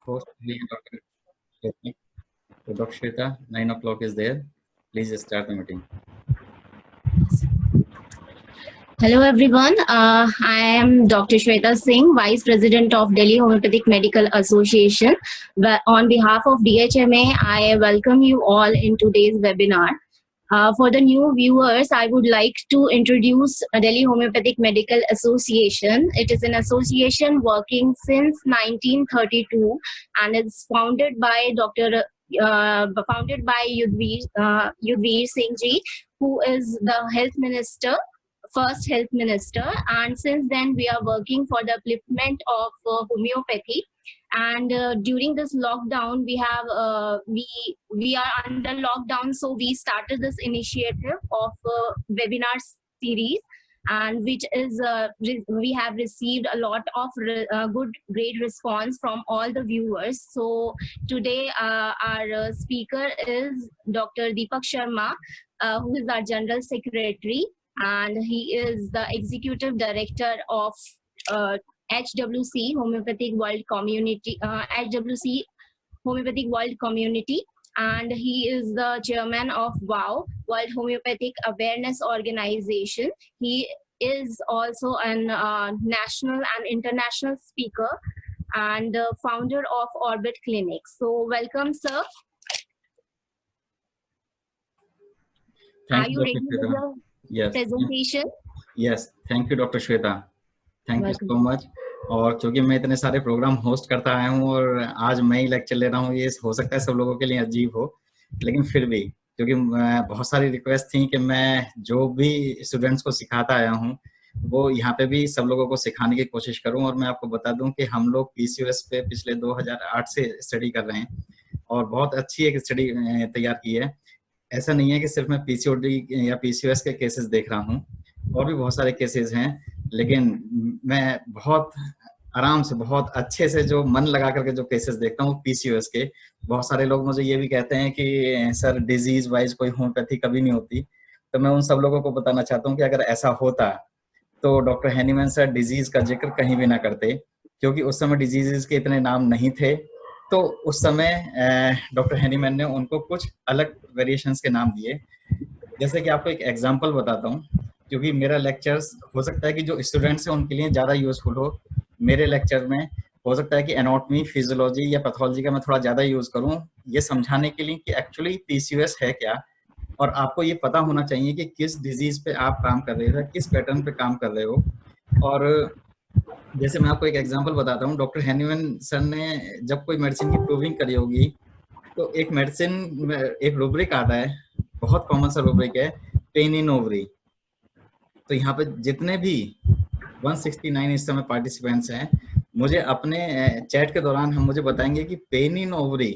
host being Dr. Shweta. So Dr. Shweta, 9 o'clock is there. Please start the meeting. Hello everyone, I am Dr. Shweta Singh, Vice President of Delhi Homeopathic Medical Association. On behalf of DHMA, I welcome you all in today's webinar. For the new viewers, I would like to introduce Delhi Homeopathic Medical Association. It is an association working since 1932 and it's founded by Yudhvir Singh Ji, who is the health minister, first health minister, and since then we are working for the upliftment of homeopathy. And during this lockdown we are under lockdown, so we started this initiative of webinar series, and which is we have received a lot of great response from all the viewers. So today our speaker is Dr. Deepak Sharma, who is our General Secretary, and he is the Executive Director of HWC Homeopathic World Community, HWC Homeopathic World Community, and he is the Chairman of WOW, World Homeopathic Awareness Organization. He is also an national and international speaker and founder of Orbit Clinics. So welcome, sir. Thank Are you ready with the presentation? Yes, thank you Dr. Shweta. Thank you so much. और चूंकि मैं इतने सारे programme host करता आया हूँ और आज मैं ही लेक्चर ले रहा हूँ, ये हो सकता है सब लोगों के लिए अजीब हो, लेकिन फिर भी क्योंकि बहुत सारी रिक्वेस्ट थी कि मैं जो भी स्टूडेंट्स को सिखाता आया हूँ वो यहाँ पे भी सब लोगों को सिखाने की कोशिश करूँ। और मैं आपको बता दूं कि हम लोग PCOS पे पिछले 2008 से स्टडी कर रहे हैं और बहुत अच्छी एक स्टडी तैयार की है। ऐसा नहीं है कि सिर्फ मैं PCOD या PCOS के केसेस देख रहा हूँ, और भी बहुत सारे केसेस हैं, लेकिन मैं बहुत आराम से बहुत अच्छे से जो मन लगा करके जो केसेस देखता हूँ PCOS के। बहुत सारे लोग मुझे ये भी कहते हैं कि सर डिजीज वाइज कोई होम्योपैथी कभी नहीं होती, तो मैं उन सब लोगों को बताना चाहता हूँ कि अगर ऐसा होता तो डॉक्टर हैनीमैन सर डिजीज का जिक्र कहीं भी ना करते, क्योंकि उस समय डिजीजेस के इतने नाम नहीं थे। तो उस समय डॉक्टर हैनीमैन ने उनको कुछ अलग वेरिएशंस के नाम दिए। जैसे कि आपको एक एग्जांपल बताता हूँ, क्योंकि मेरा लेक्चर्स हो सकता है कि जो स्टूडेंट्स हैं उनके लिए ज़्यादा यूजफुल हो। मेरे लेक्चर में हो सकता है कि एनाटॉमी, फिजियोलॉजी या पैथोलॉजी का मैं थोड़ा ज़्यादा यूज़ करूँ, ये समझाने के लिए कि एक्चुअली PCOS है क्या, और आपको ये पता होना चाहिए कि किस डिजीज़ पे आप काम कर रहे हो, किस पैटर्न पे काम कर रहे हो। और जैसे मैं आपको एक एग्जांपल बताता हूँ, डॉक्टर हैनीमैन सर ने जब कोई मेडिसिन की प्रूविंग करी होगी तो एक मेडिसिन में एक रूब्रिक आता है, बहुत कॉमन सा रूब्रिक है, पेन इन ओवरी। तो यहाँ पे जितने भी 169 इस समय पार्टिसिपेंट्स हैं, मुझे अपने चैट के दौरान हम मुझे बताएंगे कि पेन इन ओवरी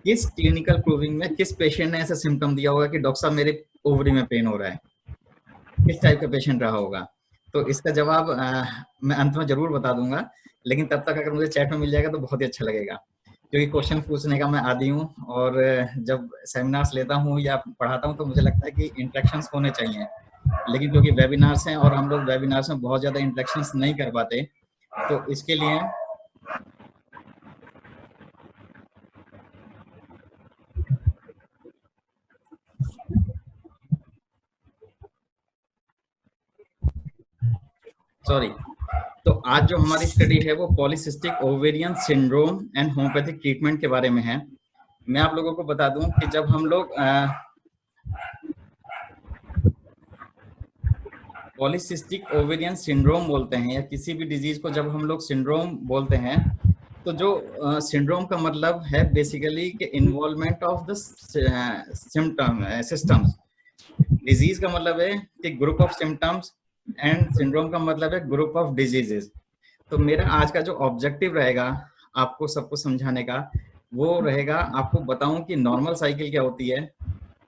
किस क्लिनिकल प्रूविंग में किस पेशेंट ने ऐसा सिम्टम दिया होगा कि डॉक्टर साहब मेरे ओवरी में पेन हो रहा है, किस टाइप का पेशेंट रहा होगा। तो इसका जवाब मैं अंत में जरूर बता दूंगा, लेकिन तब तक अगर मुझे चैट में मिल जाएगा तो बहुत ही अच्छा लगेगा, क्योंकि क्वेश्चन पूछने का मैं आदी हूँ। और जब सेमिनार्स लेता हूँ या पढ़ाता हूँ तो मुझे लगता है कि इंटरेक्शंस होने चाहिए, लेकिन क्योंकि वेबिनार्स हैं और हम लोग वेबिनार्स में बहुत ज़्यादा इंटरेक्शंस नहीं कर पाते, तो इसके लिए तो आज जो हमारी स्टडी है वो polycystic ovarian syndrome and homeopathic treatment के बारे में है। मैं आप लोगों को बता दूं कि जब हम लोग पॉलीसिस्टिक ओवेरियन सिंड्रोम बोलते हैं या किसी भी डिजीज को जब हम लोग सिंड्रोम बोलते हैं, तो जो सिंड्रोम का मतलब है बेसिकली कि involvement of the systems. Disease का मतलब है कि group of symptoms, and syndrome का मतलब है ग्रुप ऑफ डिजीजेस। तो मेरा आज का जो ऑब्जेक्टिव रहेगा आपको सबको समझाने का, वो रहेगा आपको बताऊं कि नॉर्मल साइकिल क्या होती है,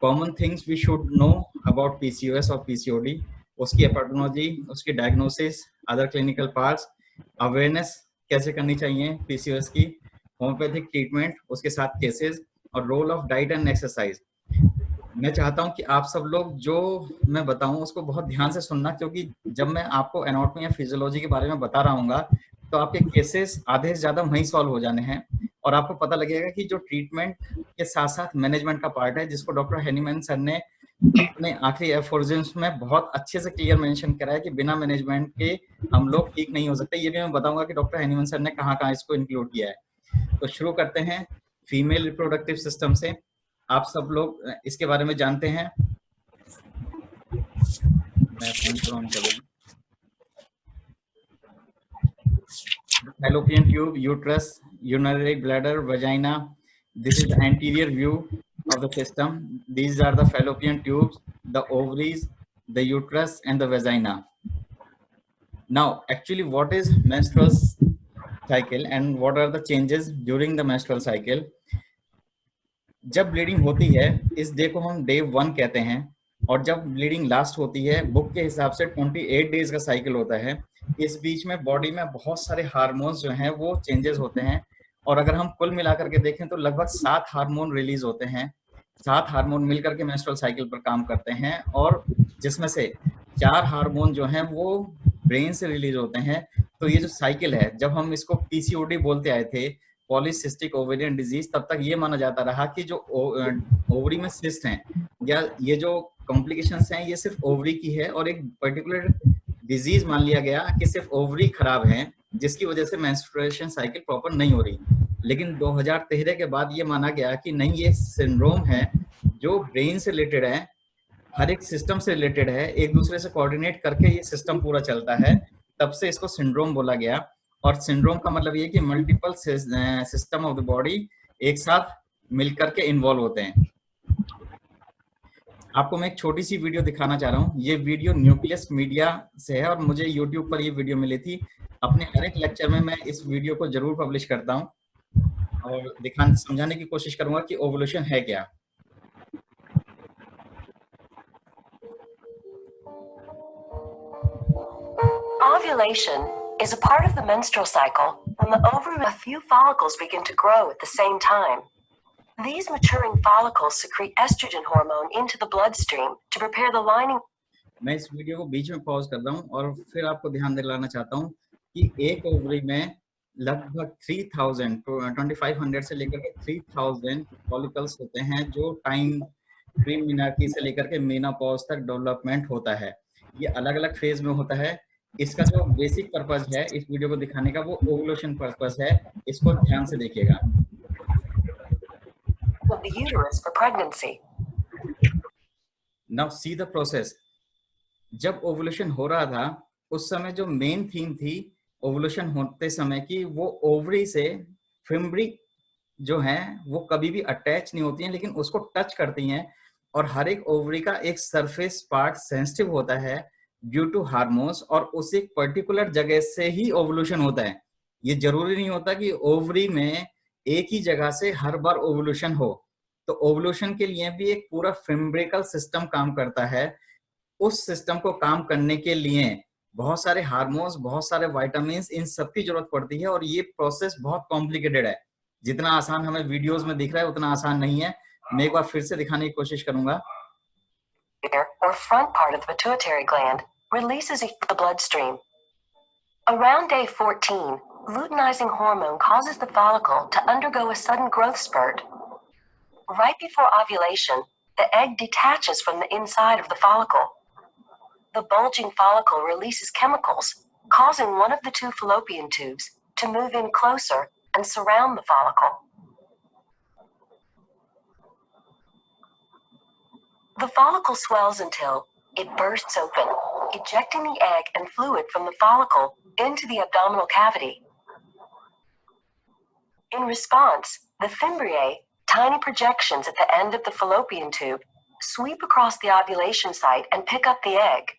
common things we should know about PCOS और PCOD, उसकी एपिडेमियोलॉजी, उसकी diagnosis, other clinical parts, awareness कैसे करनी चाहिए PCOS की, होम्योपैथिक ट्रीटमेंट, उसके साथ केसेस, और role of diet and exercise. मैं चाहता हूं कि आप सब लोग जो मैं बताऊं उसको बहुत ध्यान से सुनना, क्योंकि जब मैं आपको एनाटॉमी या फिजियोलॉजी के बारे में बता रहा हूँ तो आपके केसेस आधे से ज्यादा वहीं सॉल्व हो जाने हैं, और आपको पता लगेगा कि जो ट्रीटमेंट के साथ साथ मैनेजमेंट का पार्ट है, जिसको डॉक्टर हैनीमैन सर ने अपने आखिरी एफोर्जेंस में बहुत अच्छे से क्लियर मेंशन करा है कि बिना मैनेजमेंट के हम लोग ठीक नहीं हो सकते। ये भी मैं बताऊंगा कि डॉक्टर हैनीमैन सर ने कहाँ इसको इंक्लूड किया है। तो शुरू करते हैं फीमेल रिप्रोडक्टिव सिस्टम से। आप सब लोग इसके बारे में जानते हैं। मैं ऑन कर दूं। Fallopian tube, uterus, urinary bladder, vagina. This is the anterior view of the system. These are the fallopian tubes, the ovaries, the uterus, and the vagina. Now, actually, what is menstrual cycle and what are the changes during the menstrual cycle? जब bleeding होती है इस day को हम day 1 कहते हैं, और जब ब्लीडिंग लास्ट होती है बुक के हिसाब से 28 डेज का साइकिल होता है। इस बीच में बॉडी में बहुत सारे हार्मोन्स जो हैं वो चेंजेस होते हैं, और अगर हम कुल मिलाकर के देखें तो लगभग 7 हार्मोन रिलीज होते हैं। 7 हार्मोन मिलकर के मेंस्ट्रुअल साइकिल पर काम करते हैं, और जिसमें से 4 हार्मोन जो हैं वो ब्रेन से रिलीज होते हैं। तो ये जो साइकिल है, जब हम इसको पीसीओडी बोलते आए थे, पॉलीसिस्टिक ओवेरियन डिजीज, तब तक ये माना जाता रहा कि जो ओवरी में सिस्ट हैं या ये जो कॉम्प्लिकेशंस हैं ये सिर्फ ओवरी की है, और एक पर्टिकुलर डिजीज मान लिया गया कि सिर्फ ओवरी खराब है, जिसकी वजह से मेंस्ट्रुएशन साइकिल प्रॉपर नहीं हो रही। लेकिन 2013 के बाद ये माना गया कि नहीं, ये सिंड्रोम है जो ब्रेन से रिलेटेड है, हर एक सिस्टम से रिलेटेड है, एक दूसरे से कोऑर्डिनेट करके ये सिस्टम पूरा चलता है। तब से इसको सिंड्रोम बोला गया। और सिंड्रोम का मतलब ये कि multiple system of the body एक साथ मिलकर के इन्वॉल्व होते हैं। आपको मैं एक छोटी सी वीडियो दिखाना चाह रहा हूँ। ये वीडियो न्यूक्लियस मीडिया से है और मुझे यूट्यूब पर ये वीडियो मिली थी। अपने हर एक लेक्चर में मैं इस वीडियो को जरूर पब्लिश करता हूँ और दिखाने समझाने की कोशिश करूंगा कि ओवुलेशन है क्या। Ovulation is a part of the menstrual cycle when the ovary with a few follicles begin to grow at the same time. These maturing follicles secrete estrogen hormone into the bloodstream to prepare the lining. मैं इस video को बीच में pause कर रहा हूँ और फिर आपको ध्यान दिलाना चाहता हूँ कि एक ओवरी में लगभग 2500 से लेकर के 3000 फॉलिकल्स होते हैं, जो टाइम प्री मिनार्की से लेकर के मेनोपॉज तक डेवलपमेंट होता है। ये अलग अलग फेज में होता है। इसका जो बेसिक पर्पस है इस वीडियो को दिखाने का वो ओवुलेशन पर्पस है। इसको ध्यान से देखिएगा। Of the uterus for pregnancy. Now see the process. जब ओवुलेशन हो रहा था उस समय जो मेन थीम थी ओवुलेशन होते समय की, वो ओवरी से फिम्ब्री जो है वो कभी भी अटैच नहीं होती हैं, लेकिन उसको टच करती हैं। और हर एक ओवरी का एक सरफेस पार्ट सेंसिटिव होता है ड्यू टू हार्मोन्स, और उस एक पर्टिकुलर जगह से ही ओवुलेशन होता है। ये जरूरी नहीं होता कि ओवरी में एक ही जगह से हर बार ओवुलेशन हो। तो ओवुलेशन के लिए भी एक पूरा फिम्ब्रिकल सिस्टम काम करता है। उस सिस्टम को काम करने के लिए बहुत सारे हार्मोन्स, बहुत सारे विटामिन्स, इन सब की जरूरत पड़ती है। और ये प्रोसेस बहुत कॉम्प्लिकेटेड है। जितना आसान हमें वीडियोस में दिख रहा है उतना आसान नहीं है। मैं एक बार फिर से दिखाने की कोशिश करूंगा। Or front part of the pituitary gland releases the bloodstream. Around day 14, luteinizing hormone causes the follicle to undergo a sudden growth spurt. Right before ovulation, the egg detaches from the inside of the follicle. The bulging follicle releases chemicals, causing one of the two fallopian tubes to move in closer and surround the follicle. The follicle swells until it bursts open, ejecting the egg and fluid from the follicle into the abdominal cavity. In response, the fimbriae, tiny projections at the end of the fallopian tube, sweep across the ovulation site and pick up the egg.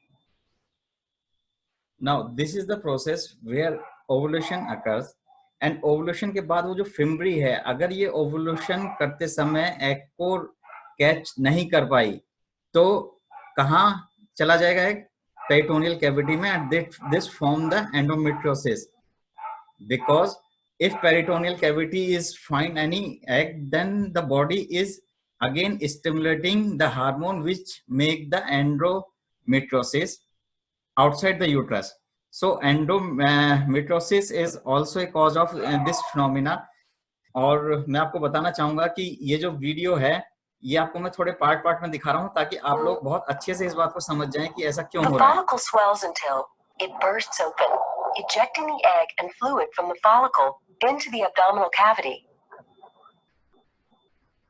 Now, this is the process where ovulation occurs. And ovulation के बाद वो जो fimbriae है, अगर ये ovulation करते समय egg को कैच नहीं कर पाई तो कहाँ चला जाएगा एग? पेरिटोनियल कैविटी में। And this form the endometriosis. Because if peritoneal cavity is find any egg, then the body is again stimulating the hormone which make the endometriosis outside the uterus. So endometriosis is also a cause of this phenomena. और मैं आपको बताना चाहूंगा कि ये जो video है ये आपको मैं थोड़े पार्ट में दिखा रहा हूँ ताकि आप लोग बहुत अच्छे से इस बात को समझ जाएं कि ऐसा क्यों हो रहा है। The follicle swells until it bursts open, ejecting the egg and fluid from the follicle into the abdominal cavity.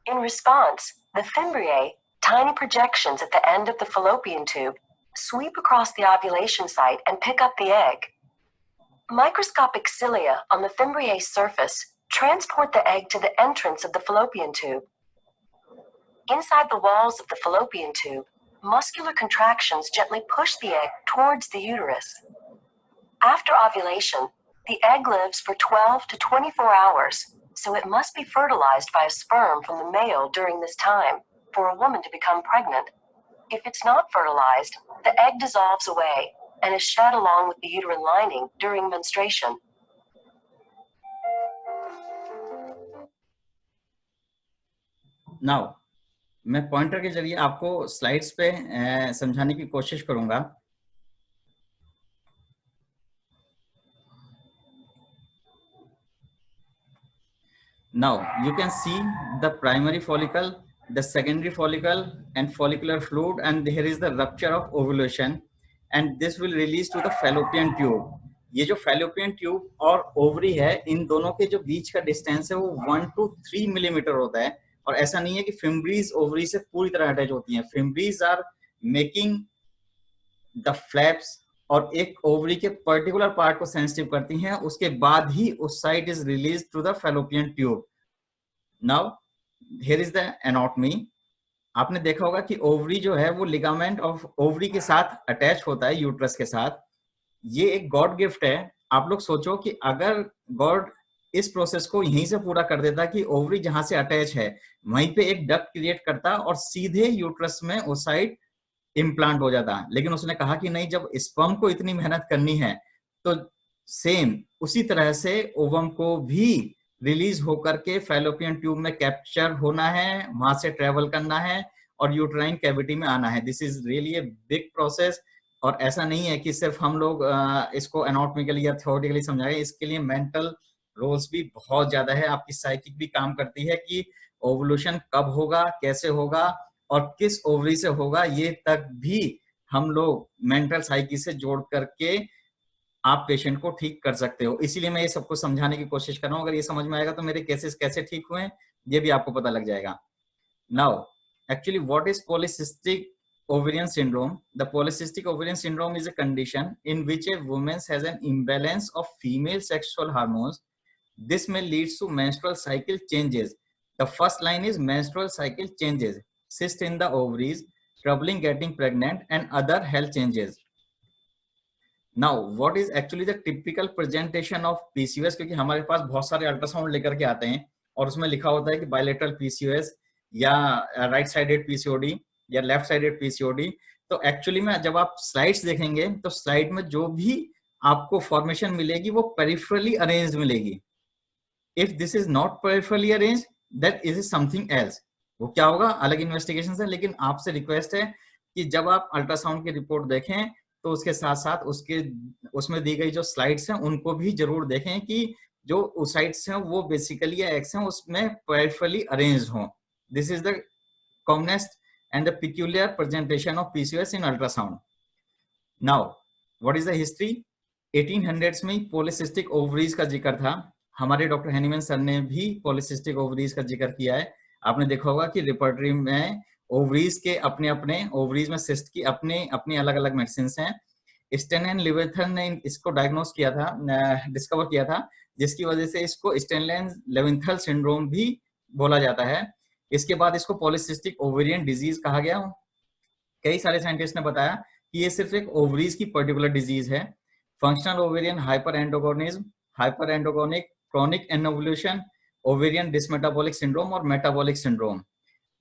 In response, the fimbriae, tiny projections at the end of the fallopian tube, sweep across the ovulation site and pick up the egg. Microscopic cilia on the fimbriae surface transport the egg to the entrance of the fallopian tube. Inside the walls of the fallopian tube, muscular contractions gently push the egg towards the uterus. After ovulation, the egg lives for 12 to 24 hours, so it must be fertilized by a sperm from the male during this time for a woman to become pregnant. If it's not fertilized, the egg dissolves away and is shed along with the uterine lining during menstruation. Now, मैं pointer के जरिए आपको slides पे समझाने की कोशिश करूंगा। Now you can see the primary follicle, the secondary follicle and follicular fluid, and here is the rupture of ovulation and this will release to the fallopian tube. ये जो fallopian tube और ovary है, इन दोनों के जो बीच का distance है वो 1 to 3 मिलीमीटर होता है। और ऐसा नहीं है कि फिम्ब्रीज ओवरी से पूरी तरह अटैच होती हैं। फिम्ब्रीज आर मेकिंग द फ्लैप्स और एक ओवरी के पर्टिकुलर पार्ट को सेंसिटिव करती हैं, उसके बाद ही उस side is release through the fallopian tube. Now here is the anatomy. आपने देखा होगा कि ओवरी जो है वो लिगामेंट ऑफ ओवरी के साथ अटैच होता है यूट्रस के साथ। ये एक गॉड गिफ्ट है। आप लोग सोचो कि अगर गॉड इस प्रोसेस को यहीं से पूरा कर देता कि ओवरी जहां से अटैच है वहीं पे एक डक्ट क्रिएट करता और सीधे यूट्रस में ओसाइट इम्प्लांट हो जाता, लेकिन उसने कहा कि नहीं, जब स्पर्म को इतनी मेहनत करनी है तो सेम उसी तरह से ओवम को भी रिलीज होकर के फैलोपियन ट्यूब में कैप्चर होना है, वहां से ट्रेवल करना है और यूट्राइन कैविटी में आना है। This is really a big process. और ऐसा नहीं है कि सिर्फ हम लोग इसको एनाटॉमिकली या थ्योरेटिकली समझाएं, इसके लिए मेंटल रोल्स भी बहुत ज्यादा है। आपकी साइकिक भी काम करती है कि ओवुलेशन कब होगा, कैसे होगा और किस ओवरी से होगा, ये तक भी हम लोग मेंटल साइकी से जोड़ करके आप पेशेंट को ठीक कर सकते हो। इसीलिए मैं ये सबको समझाने की कोशिश कर रहा हूँ। अगर ये समझ में आएगा तो मेरे केसेस कैसे ठीक हुए ये भी आपको पता लग जाएगा। Now actually what is polycystic ovarian syndrome? The polycystic ovarian syndrome is a condition in which a woman has an imbalance of female sexual hormones. This may lead to menstrual cycle changes. The first line is menstrual cycle changes, cyst in the ovaries, troubling getting pregnant and other health changes. Now what is actually the typical presentation of PCOS? क्योंकि हमारे पास बहुत सारे ultrasound लेकर के आते हैं और उसमें लिखा होता है कि बायलेटरल PCOS या राइट साइडेड PCOD या लेफ्ट साइडेड PCOD। तो एक्चुअली में जब आप स्लाइड्स देखेंगे तो स्लाइड में जो भी आपको फॉर्मेशन मिलेगी वो पेरिफेरली अरेंज्ड मिलेगी। If this is not peripherally arranged that is something else. वो क्या होगा, अलग इन्वेस्टिगेशन है। लेकिन आपसे रिक्वेस्ट है कि जब आप अल्ट्रासाउंड की रिपोर्ट देखें तो उसके साथ साथ उसमें दी गई जो स्लाइड्स हैं उनको भी जरूर देखें कि जो साइड्स हैं वो बेसिकली एक्स हैं उसमें पेरिफेरली अरेंज्ड हों। This is the commonest and the peculiar presentation of PCOS in ultrasound. Now, what is the history? 1800s में polycystic ovaries का जिक्र था। हमारे डॉक्टर हैनीमैन सर ने भी polycystic ovaries का जिक्र किया है। आपने देखा होगा कि रिपर्टरी में ओवरीज के अपने अपने ओवरीज में सिस्ट की अपनी अलग अलग मेडिसिन हैं। स्टेन एंड लेवेंथल ने इसको डायग्नोस किया था, डिस्कवर किया था, जिसकी वजह से इसको स्टेनलैंड लेवेंथल सिंड्रोम भी बोला जाता है। इसके बाद इसको पॉलीसिस्टिक ओवेरियन डिजीज कहा गया। कई सारे साइंटिस्ट ने बताया कि ये सिर्फ एक ओवरीज की पर्टिकुलर डिजीज है। Functional ovarian hyper androgenism, hyper androgenic chronic anovulation, ovarian dysmetabolic syndrome और metabolic syndrome.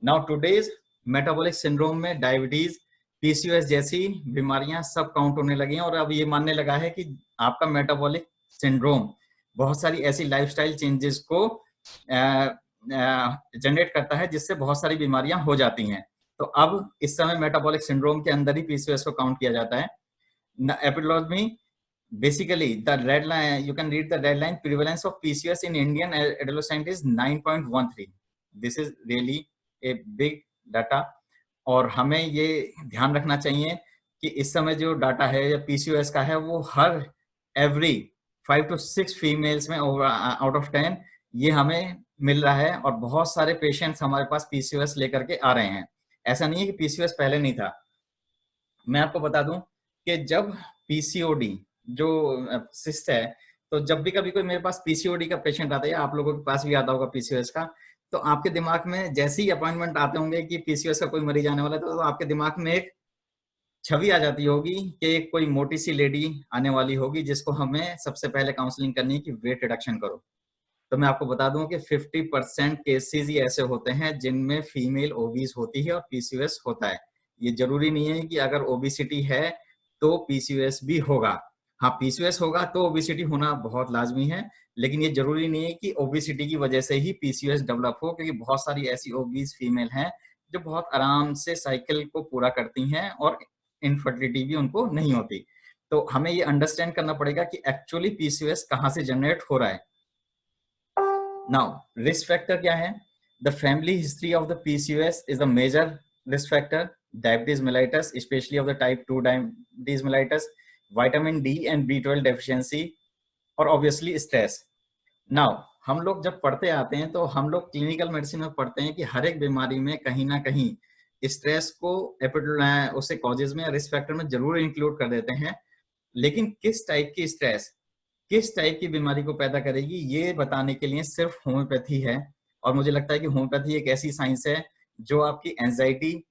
Now today's metabolic syndrome में डायबिटीज, PCOS जैसी बीमारियां सब काउंट होने लगी हैं और अब ये मानने लगा है कि आपका मेटाबॉलिक सिंड्रोम बहुत सारी ऐसी लाइफस्टाइल चेंजेस को जनरेट करता है जिससे बहुत सारी बीमारियां हो जाती हैं। तो अब इस समय मेटाबॉलिक सिंड्रोम के अंदर ही PCOS को काउंट किया जाता है। एपिडोलॉजी basically the red line, you can read the red line, prevalence of PCOS in Indian adolescent is 9.13. This is really a big data, और हमें ये ध्यान रखना चाहिए कि इस समय जो डाटा है या PCOS का है वो हर एवरी 5 to 6 फीमेल्स में आउट ऑफ 10 ये हमें मिल रहा है, और बहुत सारे पेशेंट्स हमारे पास PCOS लेकर के आ रहे हैं। ऐसा नहीं है कि PCOS पहले नहीं था। मैं आपको बता दूं कि जब PCOD जो सिस्ट है, तो जब भी कभी कोई मेरे पास PCOD का पेशेंट आता है, या आप लोगों के पास भी आता होगा PCOS का, तो आपके दिमाग में जैसे ही अपॉइंटमेंट आते होंगे कि PCOS का कोई मरीज आने वाला है, तो आपके दिमाग में एक छवि आ जाती होगी कि एक कोई मोटी सी लेडी आने वाली होगी जिसको हमें सबसे पहले काउंसलिंग करनी है कि वेट रिडक्शन करो। तो मैं आपको बता दूं कि 50% केसेस ही ऐसे होते हैं जिनमें फीमेल ओबीस होती है और PCOS होता है। ये जरूरी नहीं है कि अगर ओबेसिटी है तो PCOS भी होगा। हाँ, PCOS होगा तो ओबेसिटी होना बहुत लाजमी है, लेकिन ये जरूरी नहीं है कि ओबेसिटी की वजह से ही PCOS डेवलप हो, क्योंकि बहुत सारी ऐसी ओबीस फीमेल हैं जो बहुत आराम से साइकिल को पूरा करती हैं और इनफर्टिलिटी भी उनको नहीं होती। तो हमें ये अंडरस्टैंड करना पड़ेगा कि एक्चुअली PCOS कहाँ से जनरेट हो रहा है। नाउ रिस्क फैक्टर क्या है? The family history of the PCOS is the major risk factor. Diabetes mellitus, especially of the type 2 diabetes mellitus, vitamin D and B12 deficiency, और ऑब्वियसली स्ट्रेस। नाउ हम लोग जब पढ़ते आते हैं तो हम लोग क्लिनिकल मेडिसिन में पढ़ते हैं कि हर एक बीमारी में कहीं ना कहीं स्ट्रेस को उससे कॉजेज में, रिस्क फैक्टर में जरूर इंक्लूड कर देते हैं, लेकिन किस टाइप की स्ट्रेस किस टाइप की बीमारी को पैदा करेगी ये बताने के लिए सिर्फ होम्योपैथी है। और मुझे लगता है कि होम्योपैथी एक ऐसी साइंस है जो आपकी एंजाइटी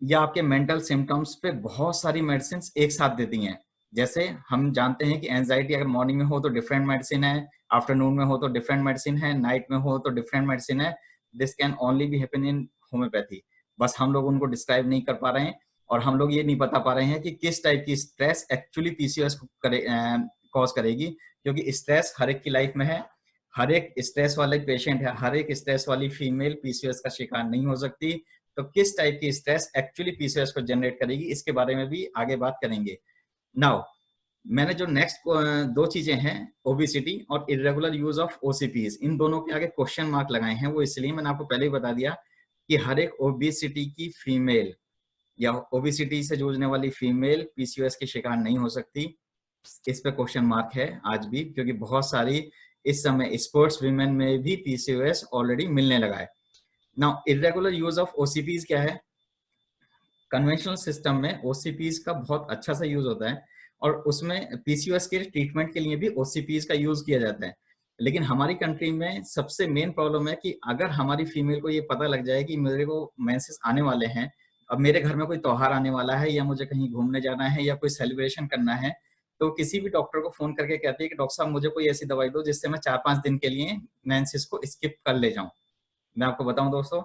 या आपके मेंटल सिम्टम्स पे बहुत सारी मेडिसिन एक साथ देती हैं। जैसे हम जानते हैं कि एंजाइटी अगर मॉर्निंग में हो तो डिफरेंट मेडिसिन है, आफ्टरनून में हो तो डिफरेंट मेडिसिन है, नाइट में हो तो डिफरेंट मेडिसिन है। This can only be happen in homeopathy. बस हम लोग उनको डिस्क्राइब नहीं कर पा रहे हैं, और हम लोग ये नहीं बता पा रहे हैं कि किस टाइप की स्ट्रेस एक्चुअली PCOS को कॉज करेगी, क्योंकि स्ट्रेस हर एक की लाइफ में है। हर एक स्ट्रेस वाले पेशेंट है, हर एक स्ट्रेस वाली फीमेल PCOS का शिकार नहीं हो सकती। तो किस टाइप की स्ट्रेस एक्चुअली PCOS को जनरेट करेगी इसके बारे में भी आगे बात करेंगे। नाउ मैंने जो नेक्स्ट दो चीजें हैं, ओबेसिटी और इरेगुलर यूज ऑफ OCPs, इन दोनों के आगे क्वेश्चन मार्क लगाए हैं। वो इसलिए मैंने आपको पहले ही बता दिया कि हर एक ओबेसिटी की फीमेल या ओबेसिटी से जूझने वाली फीमेल PCOS की शिकार नहीं हो सकती। इस पे क्वेश्चन मार्क है आज भी, क्योंकि बहुत सारी इस समय स्पोर्ट्स वीमेन में भी PCOS ऑलरेडी मिलने लगा है। Now irregular use of OCPs क्या है? कन्वेंशनल सिस्टम में OCPs का बहुत अच्छा सा यूज होता है, और उसमें PCOS के ट्रीटमेंट के लिए भी OCPs का यूज किया जाता है। लेकिन हमारी कंट्री में सबसे मेन प्रॉब्लम है कि अगर हमारी फीमेल को ये पता लग जाए कि मेरे को मेंसेस आने वाले हैं, अब मेरे घर में कोई त्योहार आने वाला है, या मुझे कहीं घूमने जाना है, या कोई सेलिब्रेशन करना है, तो किसी भी डॉक्टर को फोन करके कहती है कि डॉक्टर साहब मुझे कोई ऐसी दवाई दो जिससे मैं 4-5 दिन के लिए मेंसेस को स्किप कर ले जाऊं। मैं आपको बताऊं दोस्तों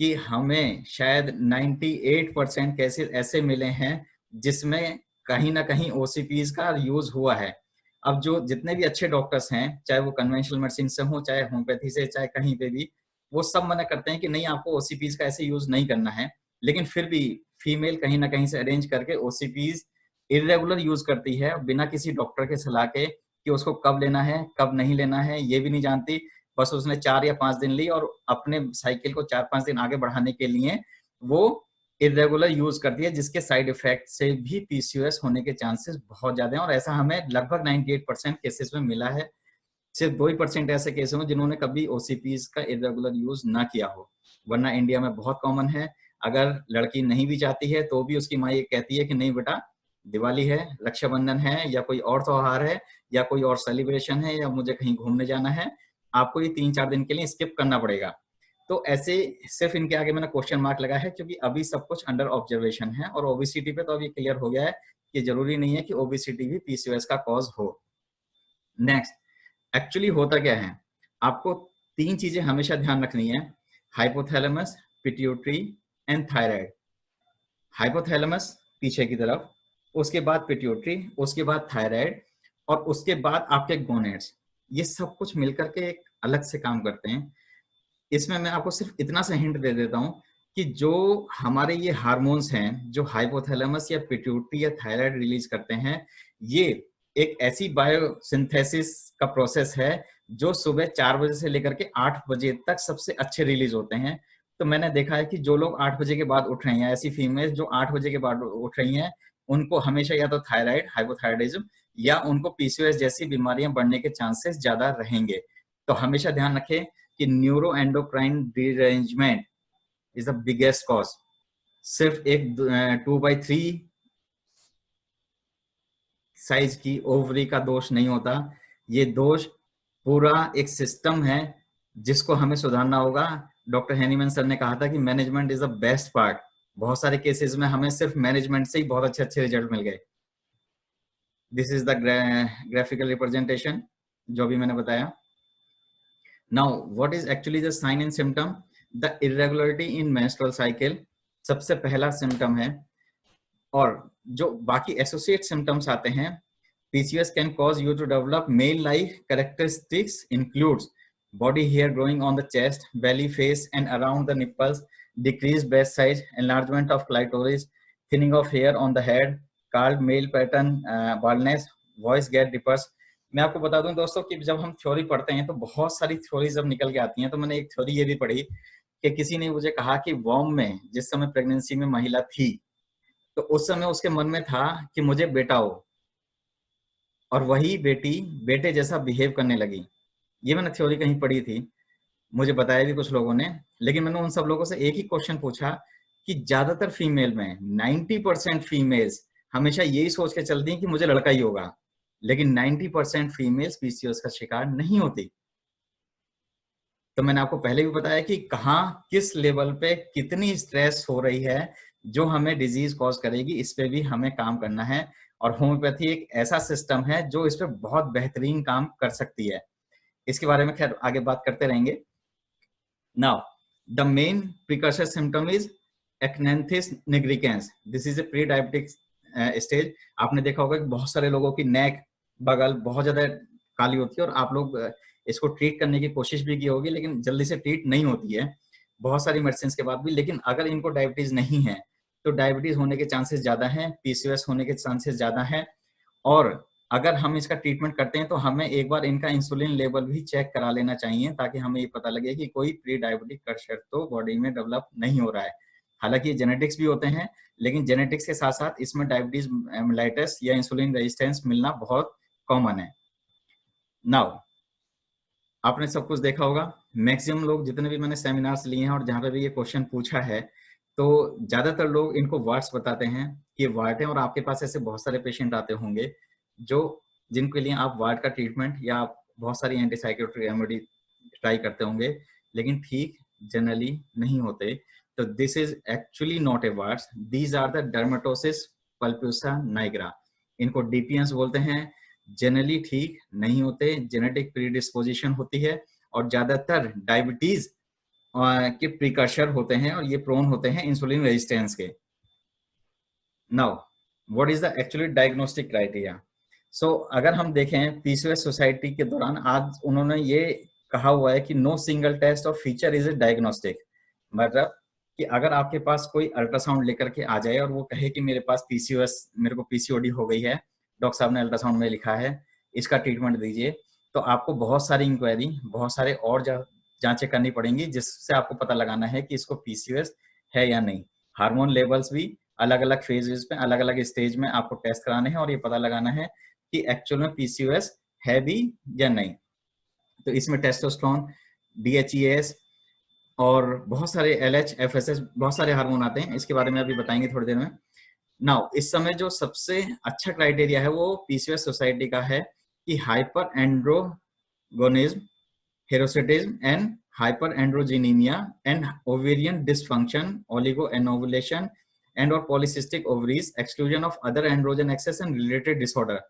कि हमें शायद 98% केसेस ऐसे मिले हैं जिसमें कहीं ना कहीं OCPs का यूज हुआ है। अब जो जितने भी अच्छे डॉक्टर्स हैं, चाहे वो कन्वेंशनल मेडिसिन से हो, चाहे होम्योपैथी से, चाहे कहीं पे भी, वो सब मना करते हैं कि नहीं, आपको OCPs का ऐसे यूज नहीं करना है। लेकिन फिर भी फीमेल कहीं ना कहीं से अरेंज करके OCPs इरेगुलर यूज करती है, बिना किसी डॉक्टर के सलाह के कि उसको कब लेना है कब नहीं लेना है ये भी नहीं जानती। बस उसने 4 या 5 दिन ली, और अपने साइकिल को 4-5 दिन आगे बढ़ाने के लिए वो इरेगुलर यूज करती है, जिसके साइड इफेक्ट से भी PCOS होने के चांसेस बहुत ज्यादा हैं। और ऐसा हमें लगभग 98% केसेस में मिला है। सिर्फ 2% ऐसे केस हों जिन्होंने कभी OCPs का इरेगुलर यूज ना किया हो, वरना इंडिया में बहुत कॉमन है। अगर लड़की नहीं भी चाहती है तो भी उसकी माँ ये कहती है कि नहीं बेटा, दिवाली है, रक्षाबंधन है, या कोई और त्योहार है, या कोई और सेलिब्रेशन है, या मुझे कहीं घूमने जाना है, आपको ये 3-4 दिन के लिए स्किप करना पड़ेगा। तो ऐसे सिर्फ इनके आगे मैंने क्वेश्चन मार्क लगा है, क्योंकि अभी सब कुछ अंडर ऑब्जर्वेशन है। और ओबेसिटी पे तो अभी क्लियर हो गया है कि जरूरी नहीं है कि ओबेसिटी भी PCOS का कॉज हो। नेक्स्ट, एक्चुअली होता क्या है? आपको 3 चीजें हमेशा ध्यान रखनी है: hypothalamus, pituitary and thyroid. Hypothalamus पीछे की तरफ, उसके बाद पिट्यूटरी, उसके बाद थायराइड, और उसके बाद आपके गोनेड्स। ये सब कुछ मिलकर के एक अलग से काम करते हैं। इसमें मैं आपको सिर्फ इतना सा हिंट दे देता हूं कि जो हमारे ये हार्मोन्स हैं, जो हाइपोथैलेमस या पिट्यूटरी या थायराइड रिलीज करते हैं, ये एक ऐसी बायोसिंथेसिस का प्रोसेस है जो सुबह 4 बजे से लेकर के 8 बजे तक सबसे अच्छे रिलीज होते हैं। तो मैंने देखा है कि जो लोग 8 बजे के बाद उठ रहे हैं, ऐसी फीमेल जो 8 बजे के बाद उठ रही हैं, उनको हमेशा या तो थायराइड, हाइपोथायराइडिज्म या उनको पीसीओएस जैसी बीमारियां बढ़ने के चांसेस ज्यादा रहेंगे। तो हमेशा ध्यान रखें कि neuro endocrine derangement is the biggest cause. सिर्फ एक 2/3 साइज की ओवरी का दोष नहीं होता, ये दोष पूरा एक सिस्टम है जिसको हमें सुधारना होगा। डॉक्टर हैनीमैन सर ने कहा था कि management is the best part. बहुत सारे केसेस में हमें सिर्फ मैनेजमेंट से ही बहुत अच्छे अच्छे रिजल्ट मिल गए। This is the graphical representation जो भी मैंने बताया। Now what is actually the sign and symptom? The irregularity in menstrual cycle सबसे पहला सिम्टम है, और जो बाकी एसोसिएट सिम्टम्स आते हैं, PCOS can cause you to develop male-like characteristics includes body hair growing on the chest, belly, face, and around the nipples, decreased breast size, enlargement of clitoris, thinning of hair on the head, called male pattern baldness, voice get depressed. मैं आपको बता दूं दोस्तों कि जब हम theory पढ़ते हैं तो बहुत सारी थ्योरी जब निकल के आती हैं, तो मैंने एक थ्योरी ये भी पढ़ी कि किसी ने मुझे कहा कि वॉर्म में जिस समय प्रेगनेंसी में महिला थी, तो उस समय उसके मन में था कि मुझे बेटा हो, और वही बेटी बेटे जैसा बिहेव करने लगी। ये मैंने थ्योरी कहीं पढ़ी थी, मुझे बताया भी कुछ लोगों ने। लेकिन मैंने उन सब लोगों से एक ही क्वेश्चन पूछा कि ज्यादातर फीमेल में 90% फीमेल्स हमेशा यही सोच के चलती हैं कि मुझे लड़का ही होगा, लेकिन 90% फीमेल्स पीसीओएस का शिकार नहीं होती। तो मैंने आपको पहले भी बताया कि कहाँ किस लेवल पे कितनी स्ट्रेस हो रही है जो हमें डिजीज कॉज करेगी, इस पे भी हमें काम करना है। और होम्योपैथी एक ऐसा सिस्टम है जो इस पे बहुत बेहतरीन काम कर सकती है। इसके बारे में खैर आगे बात करते रहेंगे। Now the main precursor symptom is acanthosis nigricans. This is a pre diabetic stage. आपने देखा होगा कि बहुत सारे लोगों की नेक, बगल बहुत ज्यादा काली होती है, और आप लोग इसको ट्रीट करने की कोशिश भी की होगी, लेकिन जल्दी से ट्रीट नहीं होती है बहुत सारी मेडिसिन के बाद भी। लेकिन अगर इनको डायबिटीज नहीं है तो डायबिटीज होने के चांसेस ज्यादा हैं, पीसीओएस होने के चांसेस ज्यादा हैं। और अगर हम इसका ट्रीटमेंट करते हैं तो हमें एक बार इनका इंसुलिन लेवल भी चेक करा लेना चाहिए, ताकि हमें ये पता लगे कि कोई प्री डायबिटिक कर्सर तो बॉडी में डेवलप नहीं हो रहा है। हालांकि ये जेनेटिक्स भी होते हैं, लेकिन जेनेटिक्स के साथ साथ इसमें डायबिटीज मेलाइटस या इंसुलिन रेजिस्टेंस मिलना बहुत कॉमन है। नाउ आपने सब कुछ देखा होगा, मैक्सिमम लोग जितने भी मैंने सेमिनार्स लिए हैं और जहाँ पे भी ये क्वेश्चन पूछा है, तो ज्यादातर लोग इनको वार्ड्स बताते हैं कि वार्ड है। और आपके पास ऐसे बहुत सारे पेशेंट आते होंगे जो जिनके लिए आप वार्ड का ट्रीटमेंट या आप बहुत सारी एंटीसाइकोटिक रेमेडी ट्राई करते होंगे, लेकिन ठीक जनरली नहीं होते। तो this is actually not a warts, these are the dermatosis papulosa nigra. इनको डीपीएस बोलते हैं। जनरली ठीक नहीं होते, जेनेटिक प्रीडिस्पोजिशन होती है, और ज्यादातर डायबिटीज के प्रिकर्सर होते हैं, और ये प्रोन होते हैं इंसुलिन रेजिस्टेंस के। Now what is the actually diagnostic criteria? So अगर हम देखें पीसीओएस सोसाइटी के दौरान आज उन्होंने ये कहा हुआ है कि no single test of feature is a diagnostic. मतलब कि अगर आपके पास कोई अल्ट्रासाउंड लेकर के आ जाए और वो कहे कि मेरे पास पीसीओएस, मेरे को पीसीओडी हो गई है, डॉक्टर साहब ने अल्ट्रासाउंड में लिखा है, इसका ट्रीटमेंट दीजिए, तो आपको बहुत सारी इंक्वायरी, बहुत सारे और जांचें करनी पड़ेंगी, जिससे आपको पता लगाना है कि इसको पीसीओएस है या नहीं। हार्मोन लेवल्स भी अलग अलग फेजेस पे, अलग अलग स्टेज में आपको टेस्ट कराने हैं, और ये पता लगाना है कि एक्चुअल में पीसीओएस है भी या नहीं। तो इसमें टेस्टोस्टेरोन, डीएचईएस और बहुत सारे एलएच, एफएसएच, बहुत सारे हार्मोन आते हैं। इसके बारे में अभी बताएंगे थोड़ी देर में। नाउ इस समय जो सबसे अच्छा क्राइटेरिया है वो पीसीओएस सोसाइटी का है कि hyper androgenism, hirsutism and hyper androgenemia and ovarian dysfunction, oligo anovulation and और polycystic ovaries, exclusion of other androgen excess and related disorder.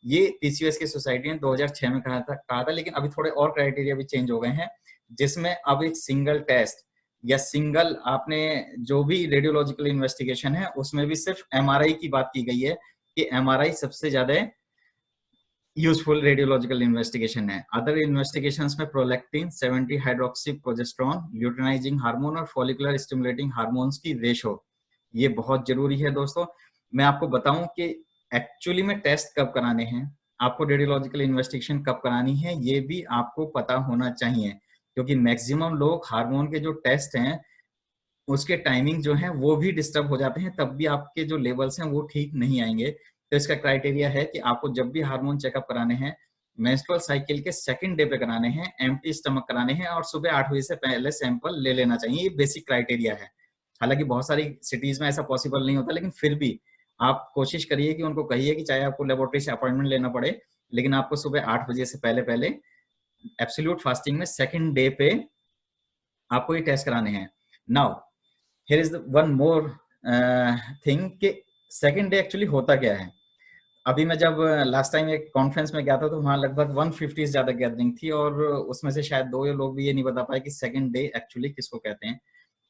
ये पीसीओएस की सोसाइटी ने 2006 में कहा था, लेकिन अभी थोड़े और क्राइटेरिया भी चेंज हो गए हैं, जिसमें अब एक सिंगल टेस्ट या सिंगल आपने जो भी रेडियोलॉजिकल इन्वेस्टिगेशन है उसमें भी सिर्फ एमआरआई की बात की गई है कि एमआरआई सबसे ज्यादा यूजफुल रेडियोलॉजिकल इन्वेस्टिगेशन है। अदर इन्वेस्टिगेशंस में prolactin, 70 hydroxy progesterone, luteinizing hormone और फॉलिकुलर स्टिमुलेटिंग हार्मोन्स की रेशो, ये बहुत जरूरी है दोस्तों। मैं आपको बताऊं कि एक्चुअली में टेस्ट कब कराने हैं, आपको रेडियोलॉजिकल इन्वेस्टिगेशन कब करानी है ये भी आपको पता होना चाहिए, क्योंकि मैक्सिमम लोग हार्मोन के जो टेस्ट हैं उसके टाइमिंग जो है वो भी डिस्टर्ब हो जाते हैं, तब भी आपके जो लेवल्स हैं वो ठीक नहीं आएंगे। तो इसका क्राइटेरिया है कि आपको जब भी हार्मोन चेकअप कराने हैं, मेंस्ट्रुअल साइकिल के सेकंड डे पे कराने हैं, एम्प्टी स्टमक कराने हैं और सुबह 8 बजे से पहले सैंपल ले लेना चाहिए। ये बेसिक क्राइटेरिया है। हालांकि बहुत सारी सिटीज में ऐसा पॉसिबल नहीं होता, लेकिन फिर भी आप कोशिश करिए कि उनको कहिए कि चाहे आपको लेबोरेटरी से अपॉइंटमेंट लेना पड़े, लेकिन आपको सुबह 8 बजे से पहले पहले एब्सोल्यूट फास्टिंग में सेकंड डे पे आपको ये टेस्ट कराने हैं। Now here is one more thing कि सेकंड डे एक्चुअली होता क्या है। अभी मैं जब लास्ट टाइम एक कॉन्फ्रेंस में गया था तो वहाँ लगभग 150 से ज्यादा गैदरिंग थी और उसमें से शायद 2 लोग भी ये नहीं बता पाए कि सेकंड डे एक्चुअली किसको कहते हैं।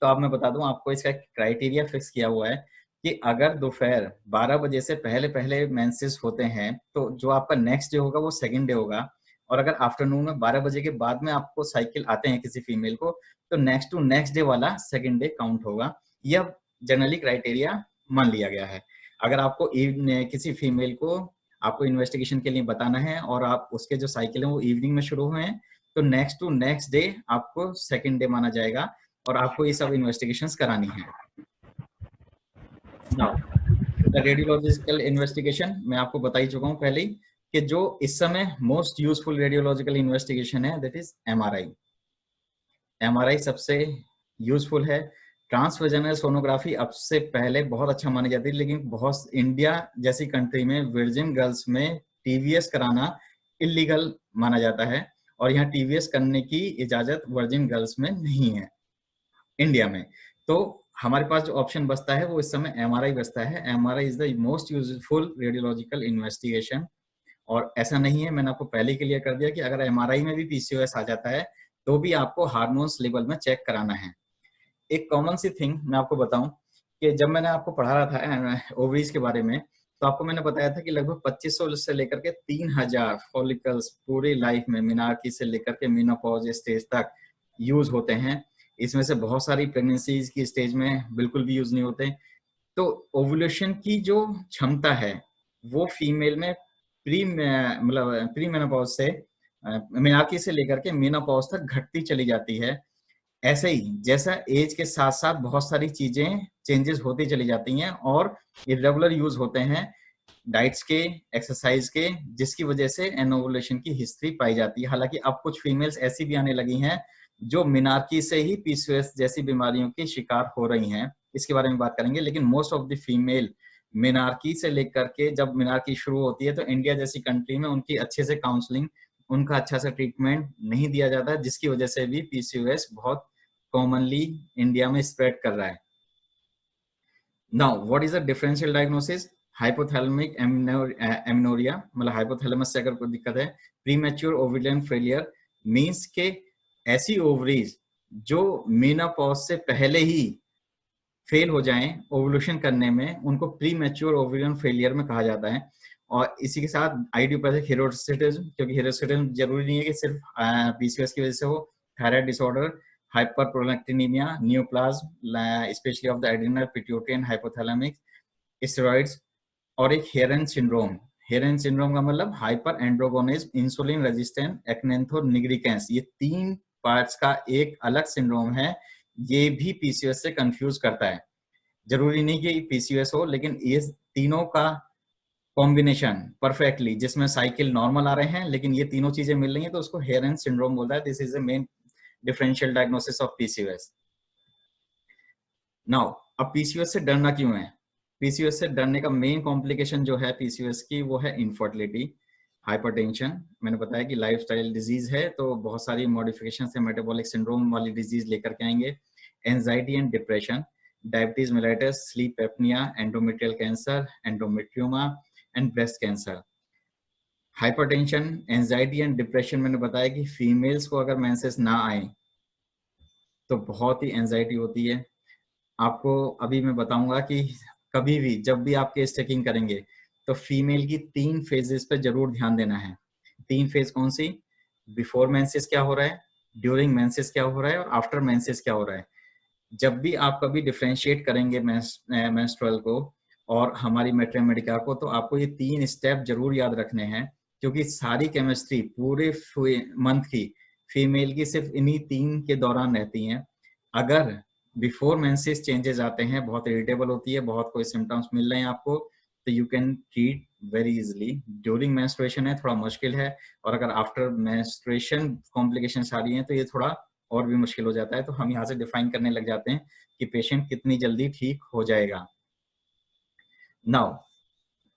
तो अब मैं बता दूं आपको, इसका क्राइटेरिया फिक्स किया हुआ है कि अगर दोपहर 12 बजे से पहले पहले मेंसेस होते हैं तो जो आपका नेक्स्ट डे होगा वो सेकंड डे होगा, और अगर आफ्टरनून में 12 बजे के बाद में आपको साइकिल आते हैं किसी फीमेल को तो नेक्स्ट टू नेक्स्ट डे वाला सेकंड डे काउंट होगा। यह जनरली क्राइटेरिया मान लिया गया है। अगर आपको किसी फीमेल को आपको इन्वेस्टिगेशन के लिए बताना है और आप उसके जो साइकिल है वो इवनिंग में शुरू हुए हैं तो नेक्स्ट टू नेक्स्ट डे आपको सेकंड डे माना जाएगा और आपको ये सब इन्वेस्टिगेशंस करानी है। नाउ द रेडियोलॉजिकल इन्वेस्टिगेशन मैं आपको बता ही चुका हूँ पहले ही कि जो इस समय मोस्ट यूजफुल रेडियोलॉजिकल इन्वेस्टिगेशन है दैट इज एमआरआई। एमआरआई सबसे यूजफुल है। ट्रांसवेजनल सोनोग्राफी अब से पहले बहुत अच्छा मानी जाती है, लेकिन बहुत इंडिया जैसी कंट्री में वर्जिन गर्ल्स में टीवीएस कराना इलीगल माना जाता है और यहाँ टीवीएस करने की इजाजत वर्जिन गर्ल्स में नहीं है इंडिया में। तो हमारे पास जो ऑप्शन बचता है वो इस समय एमआरआई बचता है। MRI is the most useful radiological investigation. और ऐसा नहीं है, मैंने आपको पहले क्लियर कर दिया कि अगर एमआरआई में भी पीसीओएस आ जाता है तो भी आपको हार्मोन्स लेवल में चेक कराना है। एक कॉमन सी थिंग मैं आपको बताऊं कि जब मैंने आपको पढ़ा रहा था ओवरीज के बारे में तो आपको मैंने बताया था कि लगभग 2500 से लेकर के 3000 फॉलिकल्स पूरी लाइफ में मिनार्की से लेकर के मेनोपॉज स्टेज तक यूज होते हैं। इसमें से बहुत सारी प्रेगनेंसीज की स्टेज में बिल्कुल भी यूज नहीं होते। तो ओवुलेशन की जो क्षमता है वो फीमेल में प्री मेनोपॉज से मिनार्की से लेकर के मेनोपॉज तक घटती चली जाती है। ऐसे ही जैसा एज के साथ साथ बहुत सारी चीजें चेंजेस होती चली जाती हैं और इरेगुलर यूज होते हैं डाइट्स के, एक्सरसाइज के, जिसकी वजह से एनोवुलेशन की हिस्ट्री पाई जाती है। हालांकि अब कुछ फीमेल्स ऐसी भी आने लगी हैं जो मिनार्की से ही पीसीओएस जैसी बीमारियों की शिकार हो रही हैं, इसके बारे में बात करेंगे। लेकिन most of the female menarche से लेकर के जब मिनार्की शुरू होती है तो इंडिया जैसी कंट्री में उनकी अच्छे से काउंसलिंग, उनका अच्छा सा ट्रीटमेंट नहीं दिया जाता, जिसकी वजह से भी पीसीओएस बहुत कॉमनली इंडिया में स्प्रेड कर रहा है। Now what is the differential diagnosis? Hypothalamic amenorrhea, मतलब हाइपोथैलेमस से अगर कोई दिक्कत है। प्रीमैच्योर ओवुलेशन फेलियर मींस के ऐसी ओवरीज जो मेनोपॉज से पहले ही फेल हो जाएं ओवुलेशन करने में, उनको प्रीमैच्योर ओवुलेशन फेलियर में कहा जाता है। और इसी के साथ आइडियोपैथिक हिरोसिटिज्म, क्योंकि हिरोसिटिज्म जरूरी नहीं है कि सिर्फ पीसीओएस की वजह से हो। Thyroid disorder, hyperprolactinemia, neoplasm specially of the adrenal pituitary and hypothalamic, steroids, और एक हेरन सिंड्रोम। हेरन सिंड्रोम का मतलब hyper androgenism, insulin resistant acanthosis nigricans. ये 3 पार्ट्स का एक अलग सिंड्रोम है। ये भी पीसीओएस से कंफ्यूज करता है। जरूरी नहीं कि पीसीओएस हो, लेकिन ये तीनों का कॉम्बिनेशन परफेक्टली, जिसमें साइकिल नॉर्मल आ रहे हैं लेकिन ये तीनों चीजें मिल रही हैं, तो उसको हेरन सिंड्रोम बोलता है। This is the main differential diagnosis of PCOS. Now अब पीसीओएस से डरना क्यों है? पीसीओएस से डरने का मेन कॉम्प्लिकेशन जो है पीसीओएस की वो है इनफर्टिलिटी, हाइपरटेंशन। मैंने बताया कि लाइफस्टाइल डिजीज है तो बहुत सारी मॉडिफिकेशन से मेटाबॉलिक सिंड्रोम वाली डिजीज लेकर के आएंगे। Anxiety and depression, diabetes mellitus, sleep apnoea, endometrial cancer, endometrioma and breast cancer. Hypertension, anxiety and depression, मैंने बताया कि फीमेल्स को अगर मेंसेस ना आए तो बहुत ही एंजाइटी होती है। आपको अभी मैं बताऊंगा कि कभी भी जब भी आप केस टेकिंग करेंगे तो फीमेल की 3 फेजेस पे जरूर ध्यान देना है। 3 फेज कौन सी? बिफोर मेंसेस क्या हो रहा है, ड्यूरिंग मेंसेस क्या हो रहा है और आफ्टर मेंसेस क्या हो रहा है। जब भी आप कभी डिफरेंशिएट करेंगे मेंस्ट्रुअल को और हमारी मैट्रिमेडिका को, तो आपको ये 3 स्टेप जरूर याद रखने हैं क्योंकि सारी केमिस्ट्री पूरे मंथ की फीमेल की सिर्फ इन्हीं 3 के दौरान रहती हैं। अगर बिफोर मेंसेस चेंजेस आते हैं, बहुत इरिटेबल होती है, बहुत कोई सिम्टम्स मिल रहे हैं आपको, तो you can treat very easily. During menstruation है थोड़ा मुश्किल है, और अगर आफ्टर मेंस्ट्रुएशन कॉम्प्लिकेशंस आ रही हैं तो ये थोड़ा और भी मुश्किल हो जाता है। तो हम यहाँ से डिफाइन करने लग जाते हैं कि पेशेंट कितनी जल्दी ठीक हो जाएगा। नाउ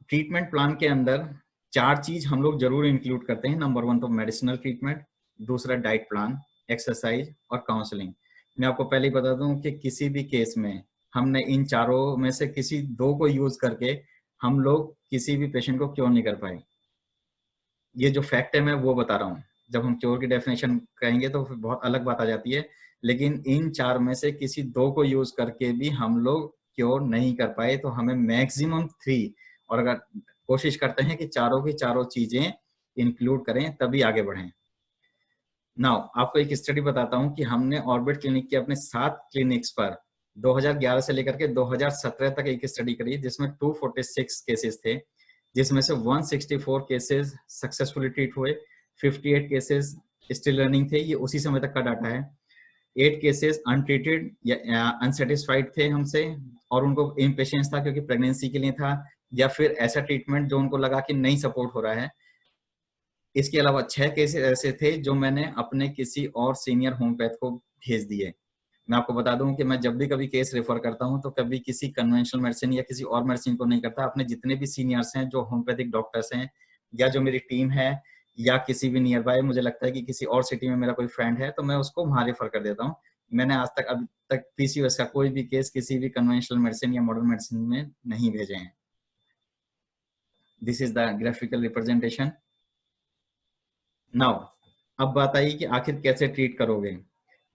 ट्रीटमेंट प्लान के अंदर 4 चीज हम लोग जरूर इंक्लूड करते हैं। नंबर 1 तो मेडिसिनल ट्रीटमेंट, दूसरा डाइट प्लान, एक्सरसाइज और काउंसलिंग। मैं आपको पहले ही बता दूं कि किसी भी केस में हमने इन चारों में से किसी 2 को यूज करके हम लोग किसी भी पेशेंट को क्योर नहीं कर पाए। ये जो फैक्ट है मैं वो बता रहा हूँ। जब हम क्योर की डेफिनेशन कहेंगे तो फिर बहुत अलग बात आ जाती है, लेकिन इन 4 में से किसी 2 को यूज करके भी हम लोग क्योर नहीं कर पाए, तो हमें मैक्सिमम 3, और अगर कोशिश करते हैं कि चारों की चारों चीजें इंक्लूड करें तभी आगे बढ़ें। नाउ आपको एक स्टडी बताता हूं कि हमने ऑर्बिट क्लिनिक के अपने 7 क्लिनिक्स पर 2011 से लेकर के 2017 तक एक स्टडी करी, जिसमें 246 केसेस थे, जिसमें से 164 केसेस सक्सेसफुली ट्रीट हुए, 58 केसेस स्टिल रनिंग थे, ये उसी समय तक का डाटा है। 8 केसेस अनट्रीटेड या अनसेटिस्फाइड थे हमसे, और उनको इम्पेशेंस था क्योंकि प्रेगनेंसी के लिए था, या फिर ऐसा ट्रीटमेंट जो उनको लगा कि नहीं सपोर्ट हो रहा है। इसके अलावा 6 केसेस ऐसे थे जो मैंने अपने किसी और सीनियर होम्योपैथ को भेज दिए। मैं आपको बता दूं कि मैं जब भी कभी केस रेफर करता हूं तो कभी किसी कन्वेंशनल मेडिसिन या किसी और मेडिसिन को नहीं करता। अपने जितने भी सीनियर्स हैं जो होम्योपैथिक डॉक्टर्स हैं, या जो मेरी टीम है, या किसी भी नियर बाय मुझे लगता है कि किसी और सिटी में मेरा कोई फ्रेंड है, तो मैं उसको वहां रेफर कर देता हूँ। मैंने आज तक अभी तक पीसीओएस का कोई भी केस किसी भी कन्वेंशनल मेडिसिन या मॉडर्न मेडिसिन में नहीं भेजे हैं। This is the graphical representation. Now अब बात आई कि आखिर कैसे ट्रीट करोगे।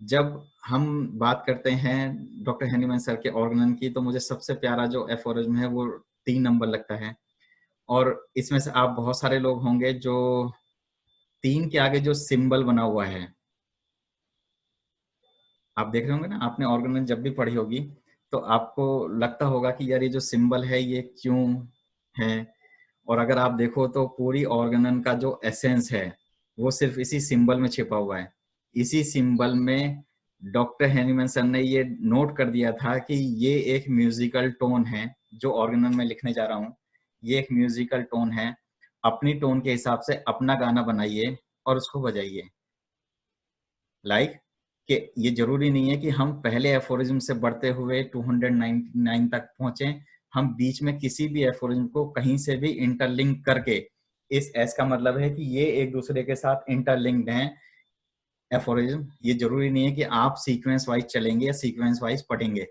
जब हम बात करते हैं डॉक्टर हैनीमैन सर के ऑर्गेनन की, तो मुझे सबसे प्यारा जो एफोरिज्म है वो 3 नंबर लगता है, और इसमें से आप बहुत सारे लोग होंगे जो 3 के आगे जो सिंबल बना हुआ है आप देख रहे होंगे ना, आपने ऑर्गेनन जब भी पढ़ी होगी तो आपको लगता होगा कि यार ये जो सिंबल है ये क्यों है। और अगर आप देखो तो पूरी ऑर्गेनन का जो एसेंस है वो सिर्फ इसी सिंबल में छिपा हुआ है। इसी सिंबल में डॉक्टर हैनीमैन सर ने ये नोट कर दिया था कि ये एक म्यूजिकल टोन है। जो ऑर्गेनन में लिखने जा रहा हूँ ये एक म्यूजिकल टोन है, अपनी टोन के हिसाब से अपना गाना बनाइए और उसको बजाइए। लाइक कि ये जरूरी नहीं है कि हम पहले एफोरिज्म से बढ़ते हुए 299 तक पहुंचे, हम बीच में किसी भी एफोरिज्म को कहीं से भी इंटरलिंक करके, इस एस का मतलब है कि ये एक दूसरे के साथ इंटरलिंक्ड हैं एफोरिज्म। ये जरूरी नहीं है कि आप सीक्वेंस वाइज चलेंगे या सीक्वेंस वाइज पढ़ेंगे।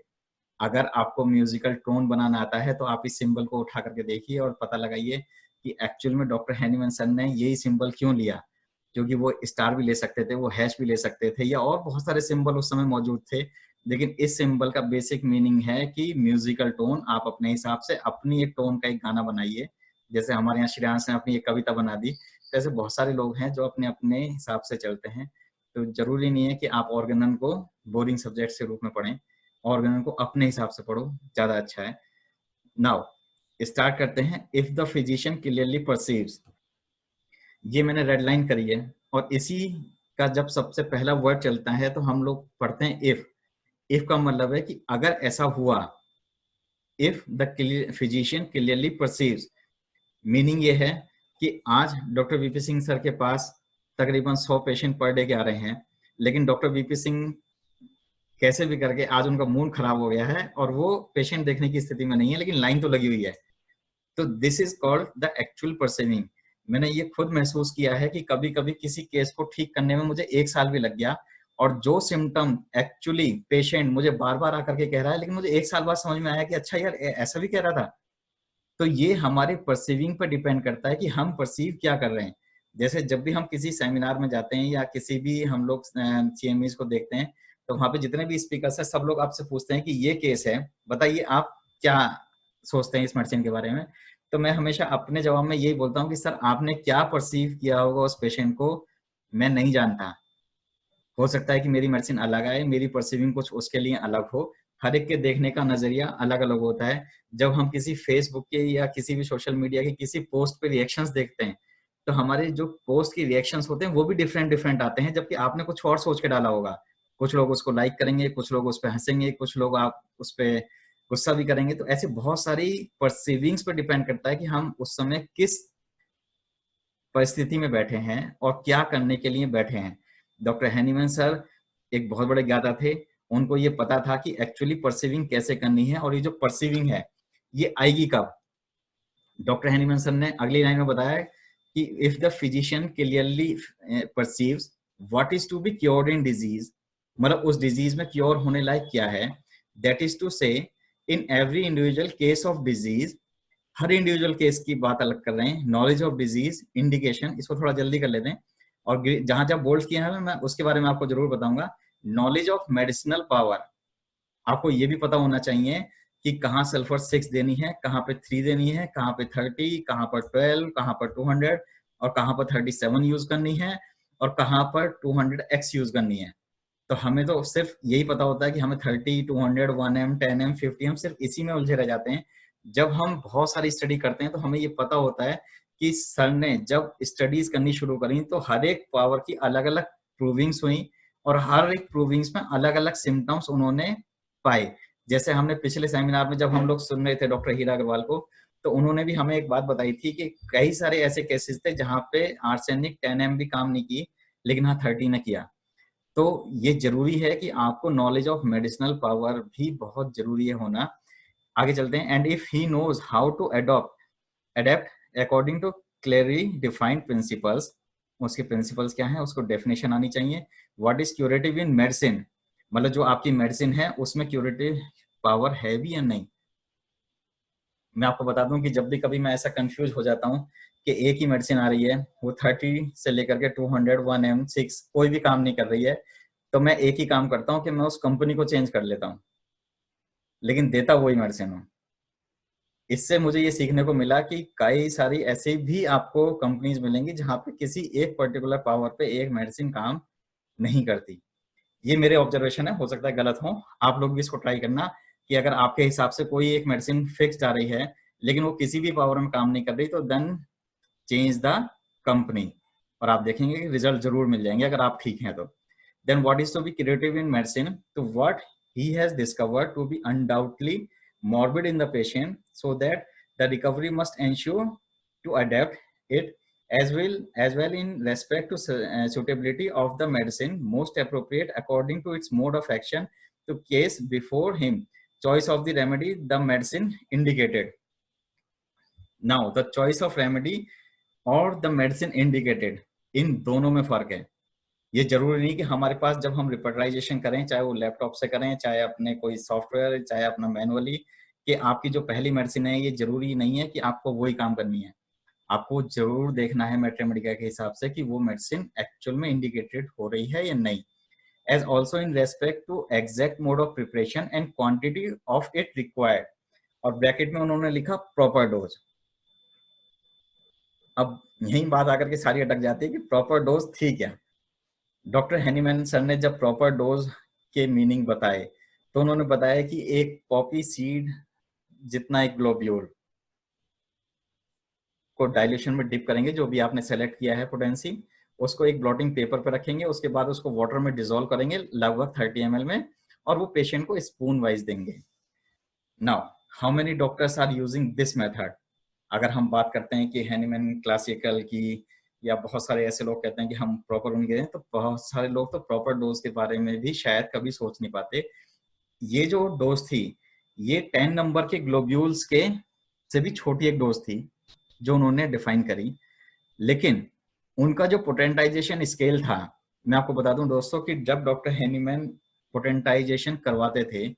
अगर आपको म्यूजिकल टोन बनाना आता है तो आप इस सिंबल को उठा करके देखिए और पता लगाइए कि एक्चुअल में डॉक्टर हैनीमैन सर ने यही सिंबल क्यों लिया, क्योंकि वो स्टार भी ले सकते थे, वो हैश भी ले सकते थे, या और बहुत सारे सिंबल उस समय मौजूद थे। लेकिन इस सिंबल का बेसिक मीनिंग है कि म्यूजिकल टोन, आप अपने हिसाब से अपनी एक टोन का एक गाना बनाइए। जैसे हमारे यहाँ श्रेयांश ने अपनी एक कविता बना दी, तो ऐसे बहुत सारे लोग हैं जो अपने अपने हिसाब से चलते हैं। तो जरूरी नहीं है कि आप ऑर्गेनन को बोरिंग सब्जेक्ट के रूप में पढ़ें, ऑर्गेनन को अपने हिसाब से पढ़ो, ज्यादा अच्छा है। नाउ स्टार्ट करते हैं। If the physician clearly perceives, ये मैंने रेड लाइन करी है, और इसी का जब सबसे पहला वर्ड चलता है तो हम लोग पढ़ते हैं इफ। इफ का मतलब है कि अगर ऐसा हुआ, if the physician clearly perceives, meaning ये है कि आज डॉक्टर वीपी सिंह सर के पास तकरीबन 100 पेशेंट पर डे के आ रहे हैं, लेकिन डॉक्टर वीपी सिंह कैसे भी करके आज उनका मूड खराब हो गया है और वो पेशेंट देखने की स्थिति में नहीं है, लेकिन लाइन तो लगी हुई है। तो this is called the actual perceiving. मैंने ये खुद महसूस किया है कि कभी कभी किसी केस को ठीक करने में मुझे 1 साल भी लग गया, और जो सिम्टम एक्चुअली पेशेंट मुझे बार बार आकर के कह रहा है, लेकिन मुझे 1 साल बाद समझ में आया कि अच्छा यार ऐसा भी कह रहा था। तो ये हमारे परसीविंग पर डिपेंड करता है कि हम परसीव क्या कर रहे हैं। जैसे जब भी हम किसी सेमिनार में जाते हैं या किसी भी हम लोग सीएमईज को देखते हैं, तो वहां पे जितने भी स्पीकर्स हैं सब लोग आपसे पूछते हैं कि ये केस है, बताइए आप क्या सोचते हैं इस मेडिसिन के बारे में। तो मैं हमेशा अपने जवाब में यही बोलता हूँ कि सर आपने क्या परसीव किया होगा उस पेशेंट को, मैं नहीं जानता। हो सकता है कि मेरी मेडिसिन अलग आए, मेरी परसीविंग कुछ उसके लिए अलग हो। हर एक के देखने का नजरिया अलग अलग होता है। जब हम किसी फेसबुक के या किसी भी सोशल मीडिया के किसी पोस्ट पे रिएक्शंस देखते हैं, तो हमारे जो पोस्ट की रिएक्शंस होते हैं वो भी डिफरेंट डिफरेंट आते हैं, जबकि आपने कुछ और सोच के डाला होगा। कुछ लोग उसको लाइक करेंगे, कुछ लोग उस पे हंसेंगे, कुछ लोग आप उस पे गुस्सा भी करेंगे। तो ऐसी बहुत सारी परसीविंग्स पे डिपेंड करता है कि हम उस समय किस परिस्थिति में बैठे हैं और क्या करने के लिए बैठे हैं। डॉक्टर हैनीमैन सर एक बहुत बड़े ज्ञाता थे। उनको ये पता था कि एक्चुअली परसीविंग कैसे करनी है, और ये जो परसीविंग है ये आएगी कब। डॉक्टर हैनीमैन सर ने अगली लाइन में बताया कि if the physician clearly perceives what is to be cured in disease, मतलब उस डिजीज में क्योर होने लायक क्या है, दैट इज टू से in every individual case of disease, her individual case की बात अलग कर रहे हैं। नॉलेज ऑफ डिजीज इंडिकेशन, इसको थोड़ा जल्दी कर लेते हैं, और जहां जहां बोल्ड किया है मैं उसके बारे में आपको जरूर बताऊंगा। नॉलेज ऑफ मेडिसिनल पावर, आपको ये भी पता होना चाहिए कि कहाँ सल्फर 6 देनी है, कहाँ पे 3 देनी है, कहाँ पे 30, कहाँ पर 12, कहाँ पर 200 और कहाँ पर 37 यूज करनी है और कहाँ पर 200x यूज करनी है। तो हमें तो सिर्फ यही पता होता है कि हमें 30, 200, 1m, 10m, 50m सिर्फ इसी में उलझे रह जाते हैं। जब हम बहुत सारी स्टडी करते हैं तो हमें ये पता होता है कि सर ने जब स्टडीज करनी शुरू करी तो हर एक पावर की अलग अलग प्रूविंग्स हुई और हर एक प्रूविंग्स में अलग अलग सिम्टम्स उन्होंने पाए। जैसे हमने पिछले सेमिनार में जब हम लोग सुन रहे थे डॉक्टर हीरा अग्रवाल को, तो उन्होंने भी हमें एक बात बताई थी कि कई सारे ऐसे केसेस थे जहां पे आर्सेनिक 10m भी काम नहीं की, लेकिन हाँ 30 ने किया। तो ये जरूरी है कि आपको नॉलेज ऑफ मेडिसिनल पावर भी बहुत जरूरी है होना। आगे चलते हैं। And if he knows how to adapt according to clearly defined principles, उसके प्रिंसिपल्स क्या हैं उसको डेफिनेशन आनी चाहिए। What is curative in medicine, मतलब जो आपकी मेडिसिन है उसमें क्यूरेटिव पावर है भी या नहीं। मैं आपको बता दूं कि जब भी कभी मैं ऐसा कंफ्यूज हो जाता हूं कि एक ही मेडिसिन आ रही है, वो 30 से लेकर के 200, 1m, 6 कोई भी काम नहीं कर रही है, तो मैं एक ही काम करता हूं कि मैं उस कंपनी को चेंज कर लेता हूं, लेकिन देता वही मेडिसिन हूं। इससे मुझे ये सीखने को मिला कि कई सारी ऐसी भी आपको कंपनीज मिलेंगी जहां पे किसी एक पर्टिकुलर पावर पे एक मेडिसिन काम नहीं करती। ये मेरे ऑब्जर्वेशन है, हो सकता है गलत हो। आप लोग भी इसको ट्राई करना कि अगर आपके हिसाब से कोई एक मेडिसिन फिक्स्ड आ रही है लेकिन वो किसी भी पावर में काम नहीं कर रही, तो देन चेंज द कंपनी, और आप देखेंगे कि रिजल्ट जरूर मिल जाएंगे अगर आप ठीक हैं तो। Then what is to be curative in medicine, तो what he has discovered to be undoubtedly morbid in the patient, so that the recovery must ensure to adapt it as well in respect to suitability of the medicine most appropriate according to its mode of action to case before him, choice of the remedy the medicine indicated. Now the choice of remedy और the medicine indicated, इन दोनों में फर्क है। ये जरूरी नहीं कि हमारे पास जब हम रिपोर्टराइजेशन करें, चाहे वो लैपटॉप से करें, चाहे अपने कोई सॉफ्टवेयर, चाहे अपना मैनुअली, कि आपकी जो पहली मेडिसिन है ये जरूरी नहीं है कि आपको वही काम करनी है। आपको जरूर देखना है मैट्रिमेडिका के हिसाब से कि वो मेडिसिन एक्चुअल में इंडिकेटेड हो रही है या नहीं। As also in respect to exact mode of preparation and quantity of it required, और ब्रैकेट में उन्होंने लिखा प्रॉपर डोज। अब यही बात आकर के सारी अटक जाती है कि प्रॉपर डोज थी क्या। डॉक्टर हैनीमैन सर ने जब प्रॉपर डोज के मीनिंग बताए तो उन्होंने बताया कि एक पॉपी सीड जितना एक ग्लोब्यूल को डाइल्यूशन में डिप करेंगे, जो भी आपने सेलेक्ट किया है पोटेंसी, उसको एक ब्लॉटिंग पेपर पर रखेंगे, उसके बाद उसको वाटर में डिसॉल्व करेंगे लगभग 30 ml में, और वो पेशेंट को स्पून वाइज देंगे। Now how many doctors are using this method. अगर हम बात करते हैं कि हैनीमैन क्लासिकल की, या बहुत सारे ऐसे लोग कहते हैं कि हम प्रॉपर उनके हैं, तो बहुत सारे लोग तो प्रॉपर डोज के बारे में भी शायद कभी सोच नहीं पाते। ये जो डोज थी ये 10 नंबर के ग्लोब्यूल्स के से भी छोटी एक डोज थी जो उन्होंने डिफाइन करी, लेकिन उनका जो पोटेंटाइजेशन स्केल था, मैं आपको बता दूं दोस्तों कि जब डॉक्टर हैनीमैन पोटेंटाइजेशन करवाते थे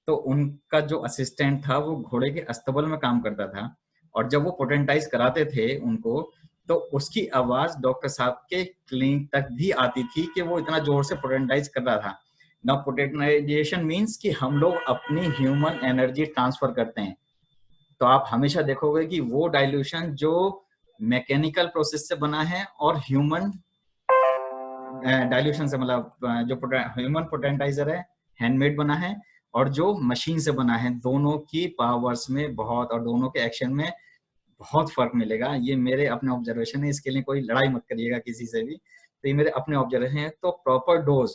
तो उनका जो असिस्टेंट था वो घोड़े के अस्तबल में काम करता था, और जब वो पोटेंटाइज कराते थे उनको तो उसकी आवाज डॉक्टर साहब के क्लिनिक तक भी आती थी कि वो इतना जोर से पोटेंटाइज कर रहा था। ना पोटेंटाइजेशन मीन्स कि हम लोग अपनी ह्यूमन एनर्जी ट्रांसफर करते हैं, तो आप हमेशा देखोगे कि वो डाइल्यूशन जो मैकेनिकल प्रोसेस से बना है और ह्यूमन डाइल्यूशन से, मतलब जो ह्यूमन पोटेंटाइजर है हैंडमेड बना है और जो मशीन से बना है, दोनों की पावर्स में बहुत और दोनों के एक्शन में बहुत फर्क मिलेगा। ये मेरे अपने ऑब्जर्वेशन है, इसके लिए कोई लड़ाई मत करिएगा किसी से भी, तो ये मेरे अपने ऑब्जर्वेशन है। तो प्रॉपर डोज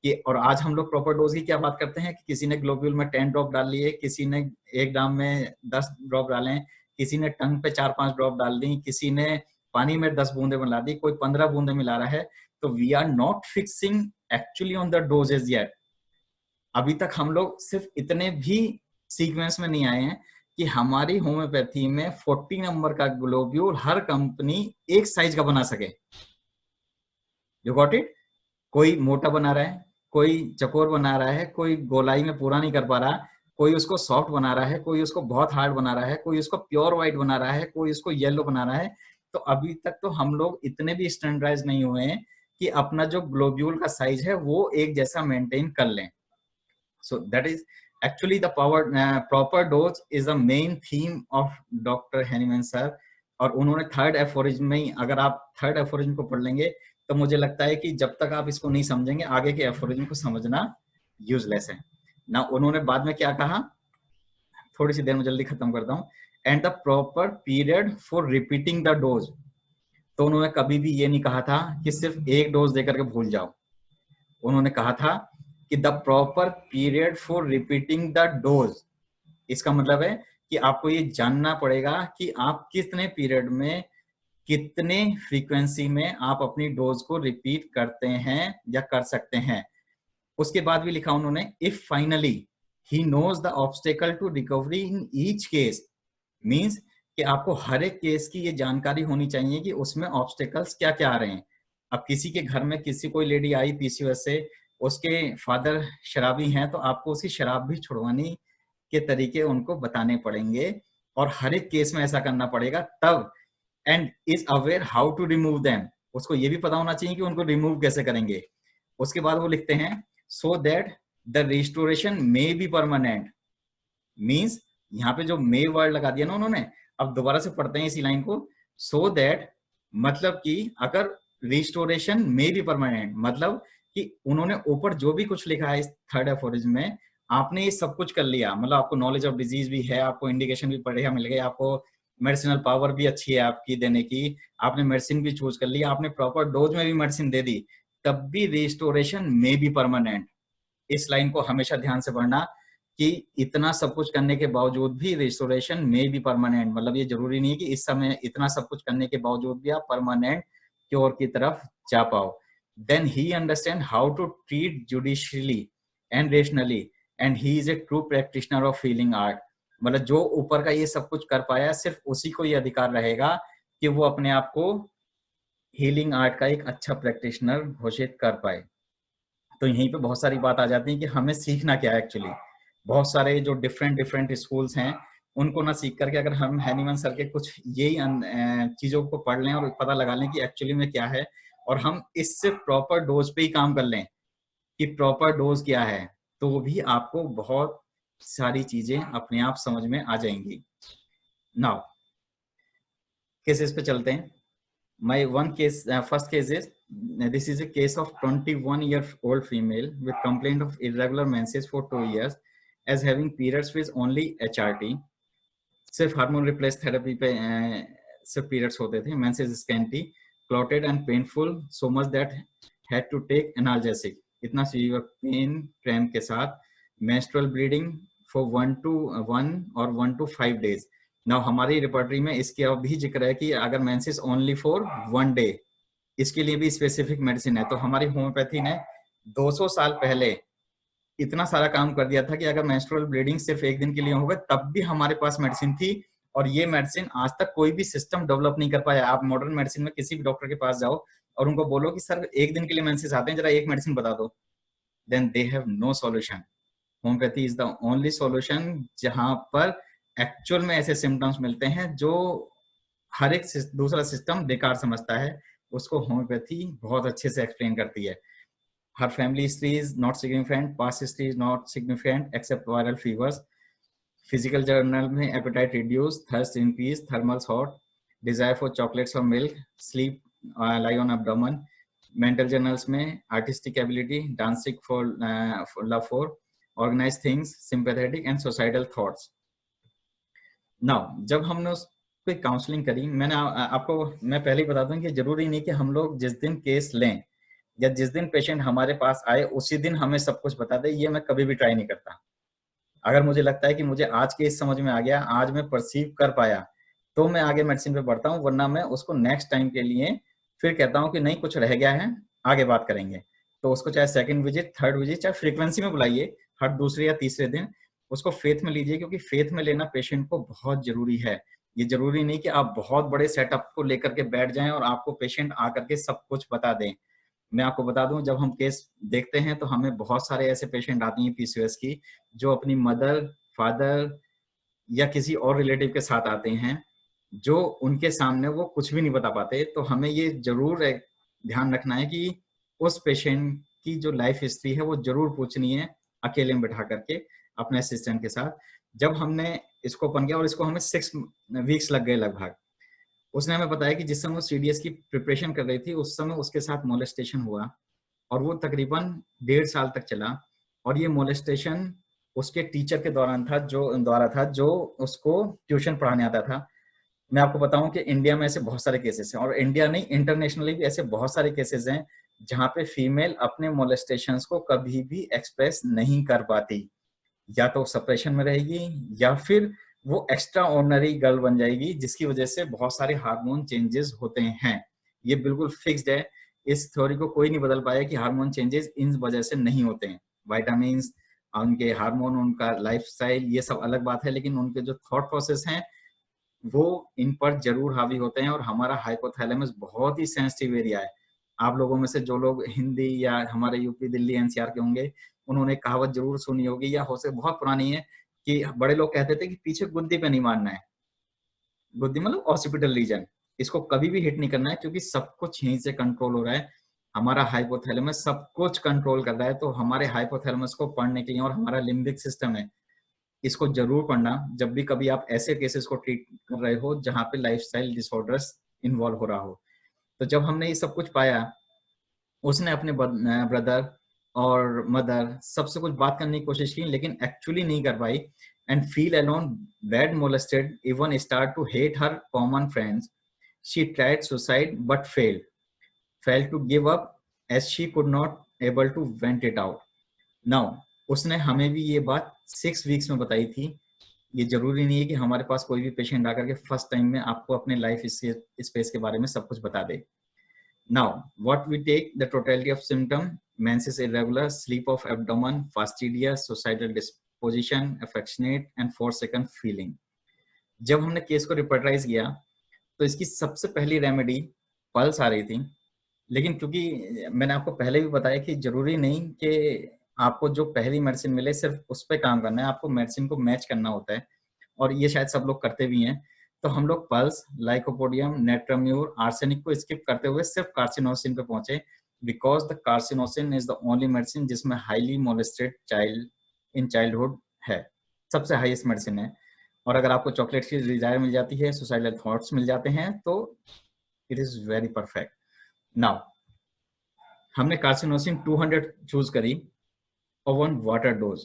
कि, और आज हम लोग प्रॉपर डोज की क्या बात करते हैं कि किसी ने ग्लोब्यूल में 10 ड्रॉप डाल लिए, किसी ने 1 ग्राम में 10 ड्रॉप डाले, किसी ने टंग पे 4-5 ड्रॉप डाल दी, किसी ने पानी में 10 बूंदे मिला दी, कोई 15 बूंदे मिला रहा है। तो we are not fixing actually on the dosages yet. अभी तक हम लोग सिर्फ इतने भी सीक्वेंस में नहीं आए हैं कि हमारी होम्योपैथी में 40 नंबर का ग्लोब्यूल हर कंपनी एक साइज का बना सके। You got it? कोई मोटा बना रहा है, कोई चकोर बना रहा है, कोई गोलाई में पूरा नहीं कर पा रहा, कोई उसको सॉफ्ट बना रहा है, कोई उसको बहुत हार्ड बना रहा है, कोई उसको प्योर व्हाइट बना रहा है, कोई उसको येलो बना रहा है। तो अभी तक तो हम लोग इतने भी स्टैंडर्डाइज नहीं हुए हैं कि अपना जो ग्लोब्यूल का साइज है वो एक जैसा मेंटेन कर लें। So that is actually the proper dose is the main theme of Dr. Hahnemann sir। और उन्होंने थर्ड एफोरिज्म में, अगर आप थर्ड एफोरिज्म को पढ़ लेंगे तो मुझे लगता है कि जब तक आप इसको नहीं समझेंगे आगे के एफोरिज्म को समझना यूजलेस है ना। उन्होंने बाद में क्या कहा, थोड़ी सी देर में जल्दी खत्म करता हूँ। And the proper period for repeating the dose. तो उन्होंने कभी भी ये नहीं कहा था कि सिर्फ एक डोज देकर के भूल जाओ। उन्होंने कहा था कि the proper period for repeating the dose. इसका मतलब है कि आपको ये जानना पड़ेगा कि आप कितने पीरियड में, कितने फ्रीक्वेंसी में आप अपनी डोज को रिपीट करते हैं या कर सकते हैं। उसके बाद भी लिखा उन्होंने, if finally he knows the obstacle to recovery in each case. Means कि आपको हर एक केस की ये जानकारी होनी चाहिए कि उसमें ऑब्स्टेकल्स क्या क्या आ रहे हैं। अब किसी के घर में किसी कोई लेडी आई पीसीओएस से, उसके फादर शराबी हैं, तो आपको उसी शराब भी छुड़वाने के तरीके उनको बताने पड़ेंगे और हर एक केस में ऐसा करना पड़ेगा तब। And is aware how to remove them. उसको ये भी पता होना चाहिए कि उनको रिमूव कैसे करेंगे। उसके बाद वो लिखते हैं, so that the restoration may be permanent. Means यहाँ पे जो मे वर्ड लगा दिया ना उन्होंने, अब दोबारा से पढ़ते हैं इसी लाइन को। सो दैट मतलब कि अगर रिस्टोरेशन मे बी परमानेंट, मतलब कि उन्होंने ऊपर जो भी कुछ लिखा है इस थर्ड एफोरिज्म में, आपने ये सब कुछ कर लिया, मतलब आपको नॉलेज ऑफ डिजीज भी है, आपको इंडिकेशन भी बढ़िया मिल गई, आपको मेडिसिनल पावर भी अच्छी है आपकी देने की, आपने मेडिसिन भी चूज कर लिया, आपने प्रॉपर डोज में भी मेडिसिन दे दी, तब भी रिस्टोरेशन मे बी परमानेंट। इस लाइन को हमेशा ध्यान से पढ़ना कि इतना सब कुछ करने के बावजूद भी रिस्टोरेशन में भी परमानेंट, मतलब ये जरूरी नहीं है कि इस समय इतना सब कुछ करने के बावजूद भी आप परमानेंट क्योर की तरफ जा पाओ। Then he understand how to treat judicially and rationally and he is a true practitioner of healing art. मतलब जो ऊपर का ये सब कुछ कर पाया, सिर्फ उसी को ये अधिकार रहेगा कि वो अपने आप को हीलिंग आर्ट का एक अच्छा प्रैक्टिशनर घोषित कर पाए। तो यहीं पे बहुत सारी बात आ जाती है कि हमें सीखना क्या है एक्चुअली। बहुत सारे जो डिफरेंट स्कूल्स हैं उनको ना सीख करके अगर हम हैनीमैन सर के कुछ यही चीजों को पढ़ लें और पता लगा लें कि एक्चुअली में क्या है, और हम इससे प्रॉपर डोज पे ही काम कर लें कि प्रॉपर डोज क्या है, तो भी आपको बहुत सारी चीजें अपने आप समझ में आ जाएंगी। नाउ केसेस पे चलते हैं। My one case, first case is, this is a case of 21-year-old female with complaint of irregular menses for 2 years as having periods with only HRT। सिर्फ हार्मोन रिप्लेस थेरेपी पे सिर्फ periods होते थे, menses scanty, clotted and painful so much that had to take analgesic. इतना severe pain cramp के साथ, menstrual bleeding for 1 और 1 to 5 days। Now हमारी रिपोर्टरी में इसके अब भी जिक्र है कि अगर मेंसेस ओनली फॉर 1 day, इसके लिए भी स्पेसिफिक मेडिसिन है। तो हमारी होम्योपैथी ने 200 साल पहले इतना सारा काम कर दिया था कि अगर मेंस्ट्रुअल ब्लीडिंग सिर्फ 1 दिन के लिए होगा तब भी हमारे पास मेडिसिन थी, और ये मेडिसिन आज तक कोई भी सिस्टम डेवलप नहीं कर पाया। आप मॉडर्न मेडिसिन में किसी भी डॉक्टर के पास जाओ और उनको बोलो कि सर 1 दिन के लिए मेंसेस आते हैं, जरा एक मेडिसिन बता दो, then they have no solution. Homeopathy is the only solution जहां पर एक्चुअल में ऐसे सिम्टम्स मिलते हैं जो हर एक दूसरा सिस्टम बेकार समझता है, उसको होम्योपैथी बहुत अच्छे से एक्सप्लेन करती है। Her family history is not significant, past history is not significant except viral fevers। Physical journal में appetite reduced, thirst increased, thermals hot, desire for chocolates or milk, sleep lie on abdomen। Mental journals में artistic ability, dancing for love for, organized things, sympathetic and societal thoughts। Now जब हमने कोई counselling करी। मैंने आपको मैं पहले ही बता दूं कि जरूरी नहीं कि हम लोग जिस दिन केस लें या जिस दिन पेशेंट हमारे पास आए उसी दिन हमें सब कुछ बता दे, ये मैं कभी भी ट्राई नहीं करता। अगर मुझे लगता है कि मुझे आज केस समझ में आ गया, आज मैं परसीव कर पाया, तो मैं आगे मेडिसिन पे बढ़ता हूँ, वरना मैं उसको नेक्स्ट टाइम के लिए फिर कहता हूँ कि नहीं कुछ रह गया है, आगे बात करेंगे। तो उसको चाहे सेकंड विजिट, थर्ड विजिट, चाहे फ्रीक्वेंसी में बुलाइए, हर दूसरे या तीसरे दिन उसको फेथ में लीजिए, क्योंकि फेथ में लेना पेशेंट को बहुत जरूरी है। ये जरूरी नहीं कि आप बहुत बड़े सेटअप को लेकर के बैठ जाएं और आपको पेशेंट आकर के सब कुछ बता दें। मैं आपको बता दूं, जब हम केस देखते हैं तो हमें बहुत सारे ऐसे पेशेंट आती हैं पीसीओएस की, जो अपनी मदर, फादर या किसी और रिलेटिव के साथ आते हैं, जो उनके सामने वो कुछ भी नहीं बता पाते। तो हमें ये जरूर ध्यान रखना है कि उस पेशेंट की जो लाइफ हिस्ट्री है वो जरूर पूछनी है, अकेले में बैठा करके अपने असिस्टेंट के साथ। जब हमने इसको ओपन किया और इसको हमें 6 वीक्स लग गए लगभग, उसने हमें बताया कि जिस समय वो सीडीएस की प्रिपरेशन कर रही थी उस समय उसके साथ मोलेस्टेशन हुआ, और वो तकरीबन 1.5 साल तक चला। और ये मोलेस्टेशन उसके टीचर के द्वारा था जो उसको ट्यूशन पढ़ाने आता था। मैं आपको बताऊं कि इंडिया में ऐसे बहुत सारे केसेस हैं, और इंडिया नहीं इंटरनेशनली भी ऐसे बहुत सारे केसेस हैं जहां पे फीमेल अपने मोलेस्टेशंस को कभी भी एक्सप्रेस नहीं कर पाती, या तो सप्रेशन में रहेगी या फिर वो एक्स्ट्रा ऑर्डिनरी गर्ल बन जाएगी, जिसकी वजह से बहुत सारे हार्मोन चेंजेस होते हैं। ये बिल्कुल फिक्स्ड है, इस थ्योरी को कोई नहीं बदल पाया कि हार्मोन चेंजेस इन वजह से नहीं होते हैं। विटामिन, उनके हार्मोन, उनका लाइफस्टाइल, ये सब अलग बात है, लेकिन उनके जो थॉट प्रोसेस हैं वो इन पर जरूर हावी होते हैं। और हमारा हाइपोथैलेमस बहुत ही सेंसिटिव एरिया है। आप लोगों में से जो लोग हिंदी या हमारे यूपी, दिल्ली, एनसीआर के होंगे, उन्होंने कहावत जरूर सुनी होगी, या हो सकता बहुत पुरानी है, कि बड़े लोग कहते थे कि पीछे गुद्दी पे नहीं मारना है। गुद्दी मतलब ऑक्सीपिटल रीजन, इसको कभी भी हिट नहीं करना है, क्योंकि सब कुछ यहीं से कंट्रोल हो रहा है। हमारा हाइपोथैलेमस सब कुछ कंट्रोल कर रहा है। तो हमारे हाइपोथैलेमस को पढ़ने के लिए, और हमारा लिम्बिक सिस्टम है, इसको जरूर पढ़ना जब भी कभी आप ऐसे केसेस को ट्रीट कर रहे हो जहां पे लाइफस्टाइल डिसऑर्डर्स इन्वॉल्व हो रहा हो। तो जब हमने ये सब कुछ पाया, उसने अपने ब्रदर और मदर सबसे कुछ बात करने की कोशिश की, लेकिन एक्चुअली नहीं कर पाई, and feel alone, bad molested, even start to hate her common friends. She tried suicide but failed to give up as she could not able to vent it out. Now उसने हमें भी ये बात 6 weeks में बताई थी। ये जरूरी नहीं है कि हमारे पास कोई भी पेशेंट आकर के फर्स्ट टाइम में आपको अपने लाइफ स्पेस के बारे में सब कुछ बता दे। Now, what we take the totality of symptom: menses irregular, sleep of abdomen, fastidious, suicidal disposition, affectionate and forsaken feeling. जब हमने केस को रिपोर्टराइज किया तो इसकी सबसे पहली रेमेडी पल्स आ रही थी, लेकिन क्योंकि मैंने आपको पहले भी बताया कि जरूरी नहीं कि आपको जो पहली मेडिसिन मिले सिर्फ उस पर काम करना है, आपको मेडिसिन को मैच करना होता है, और ये शायद सब लोग करते भी हैं। तो हम लोग पल्स, लाइकोपोडियम, नेट्राम्यूर, आर्सेनिक को स्किप करते हुए सिर्फ कार्सिनोसिन पे पहुंचे, because the carcinosin is the only medicine जिसमें highly molested child in childhood है, सबसे हाईएस्ट मेडिसिन है। और अगर आपको चॉकलेट की डिजायर मिल जाती है, सुसाइडल थॉट्स मिल जाते हैं, तो it is very perfect. Now हमने कार्सिनोसिन 200 चूज करी और 1 वाटर डोज।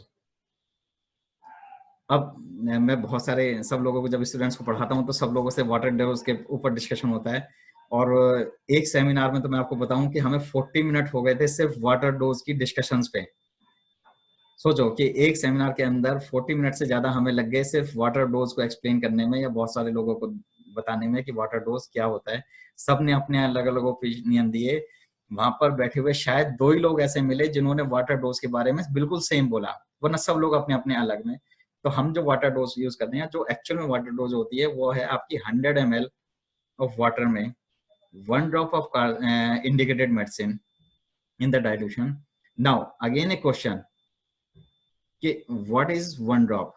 अब मैं बहुत सारे सब लोगों को जब स्टूडेंट्स को पढ़ाता हूं तो सब लोगों से वाटर डोज के ऊपर डिस्कशन होता है, और एक सेमिनार में तो मैं आपको बताऊं कि हमें 40 मिनट हो गए थे सिर्फ वाटर डोज की डिस्कशंस पे। सोचो कि एक सेमिनार के अंदर 40 मिनट से ज्यादा हमें लग गए सिर्फ वाटर डोज को एक्सप्लेन करने में, या बहुत सारे लोगों को बताने में कि वाटर डोज क्या होता है। सब ने अपने अलग अलग ओपिनियन दिए। वहां पर बैठे हुए शायद 2 ही लोग ऐसे मिले जिन्होंने वाटर डोज के बारे में बिल्कुल सेम बोला, वरना सब लोग अपने अपने अलग में। तो हम जो वाटर डोज यूज करते हैं, जो एक्चुअल में वाटर डोज होती है, वो है आपकी 100 ml ऑफ वाटर में 1 drop of indicated medicine in the dilution. Now again A question कि व्हाट इज 1 ड्रॉप,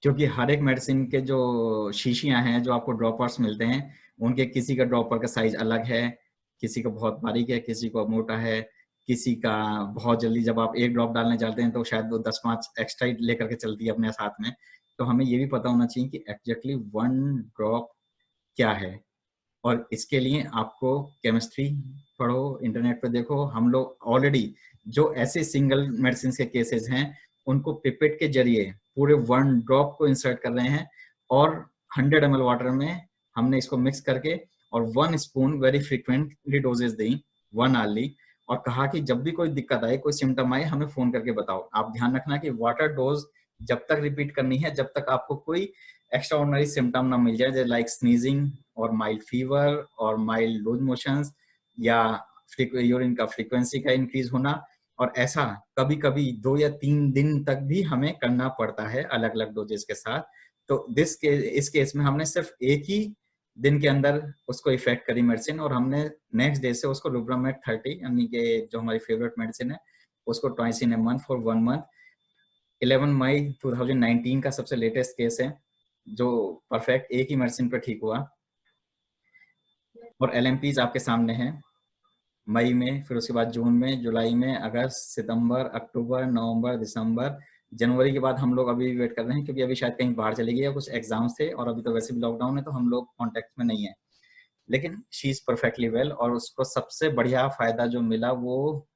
क्योंकि हर एक मेडिसिन के जो शीशियां हैं, जो आपको ड्रॉपर्स मिलते हैं, उनके किसी का ड्रॉपर का साइज अलग है, किसी का बहुत बारीक है, किसी को मोटा है, किसी का बहुत जल्दी जब आप 1 ड्रॉप डालने चलते हैं तो शायद वो 10-5 एक्स्ट्रा लेकर के चलती है अपने साथ में। तो हमें ये भी पता होना चाहिए कि एग्जैक्टली 1 ड्रॉप क्या है, और इसके लिए आपको केमिस्ट्री पढ़ो, इंटरनेट पे देखो। हम लोग ऑलरेडी जो ऐसे सिंगल मेडिसिन के केसेस हैं उनको पिपेट के जरिए पूरे 1 ड्रॉप को इंसर्ट कर रहे हैं, और 100 ml वाटर में हमने इसको मिक्स करके और 1 स्पून वेरी फ्रीक्वेंटली डोजेज दी 1 आवर्ली, और कहा कि जब भी कोई दिक्कत आए, कोई सिम्टम आए, हमें फोन करके बताओ। आप ध्यान रखना कि वाटर डोज जब तक रिपीट करनी है जब तक आपको कोई एक्स्ट्रा ऑर्डिनरी सिम्टम ना मिल जाए, जैसे लाइक स्नीजिंग और माइल्ड फीवर और माइल्ड लूज मोशंस या यूरिन का फ्रीक्वेंसी का इंक्रीज होना। और ऐसा कभी कभी 2 या 3 दिन तक भी हमें करना पड़ता है अलग अलग डोजेस के साथ। तो इस केस में हमने सिर्फ एक ही दिन के अंदर उसको इफेक्ट करी मेडिसिन, और हमने नेक्स्ट डे से उसको रुब्रामेड 30 यानी कि जो हमारी फेवरेट मेडिसिन है उसको twice in a month for 1 month. 11 मई 2019 का सबसे लेटेस्ट केस है जो परफेक्ट एक ही मेडिसिन पर ठीक हुआ। और LMPs आपके सामने हैं, मई में, फिर उसके बाद जून में, जुलाई में, अगस्त, सितंबर, अक्टूबर, नवंबर, दिसंबर, जनवरी के बाद हम लोग अभी वेट कर रहे हैं क्योंकि अभी शायद कहीं बाहर चली गई है, कुछ एग्जाम्स थे और अभी तो वैसे भी लॉकडाउन है तो हम लोग कॉन्टेक्ट में नहीं है। लेकिन शी इज परफेक्टली वेल, और उसको सबसे बढ़िया फायदा जो मिला वो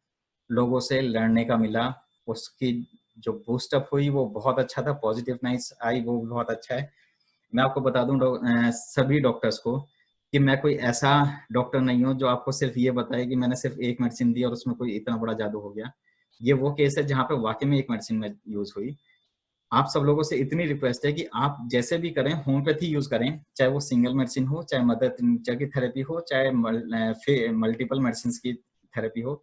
लोगों से लड़ने का मिला। उसकी जो बूस्टअप हुई वो बहुत अच्छा था, पॉजिटिवनेस आई वो बहुत अच्छा है। मैं आपको बता दूं सभी डॉक्टर्स को कि मैं कोई ऐसा डॉक्टर नहीं हूं जो आपको सिर्फ ये बताए कि मैंने सिर्फ एक मेडिसिन दी और उसमें कोई इतना बड़ा जादू हो गया। ये वो केस है जहां पे वाकई में एक मेडिसिन में यूज हुई। आप सब लोगों से इतनी रिक्वेस्ट है कि आप जैसे भी करें होम्योपैथी यूज करें, चाहे वो सिंगल मेडिसिन हो, चाहे मदर नेचर की थेरेपी हो, चाहे मल्टीपल मेडिसिन की थेरेपी हो।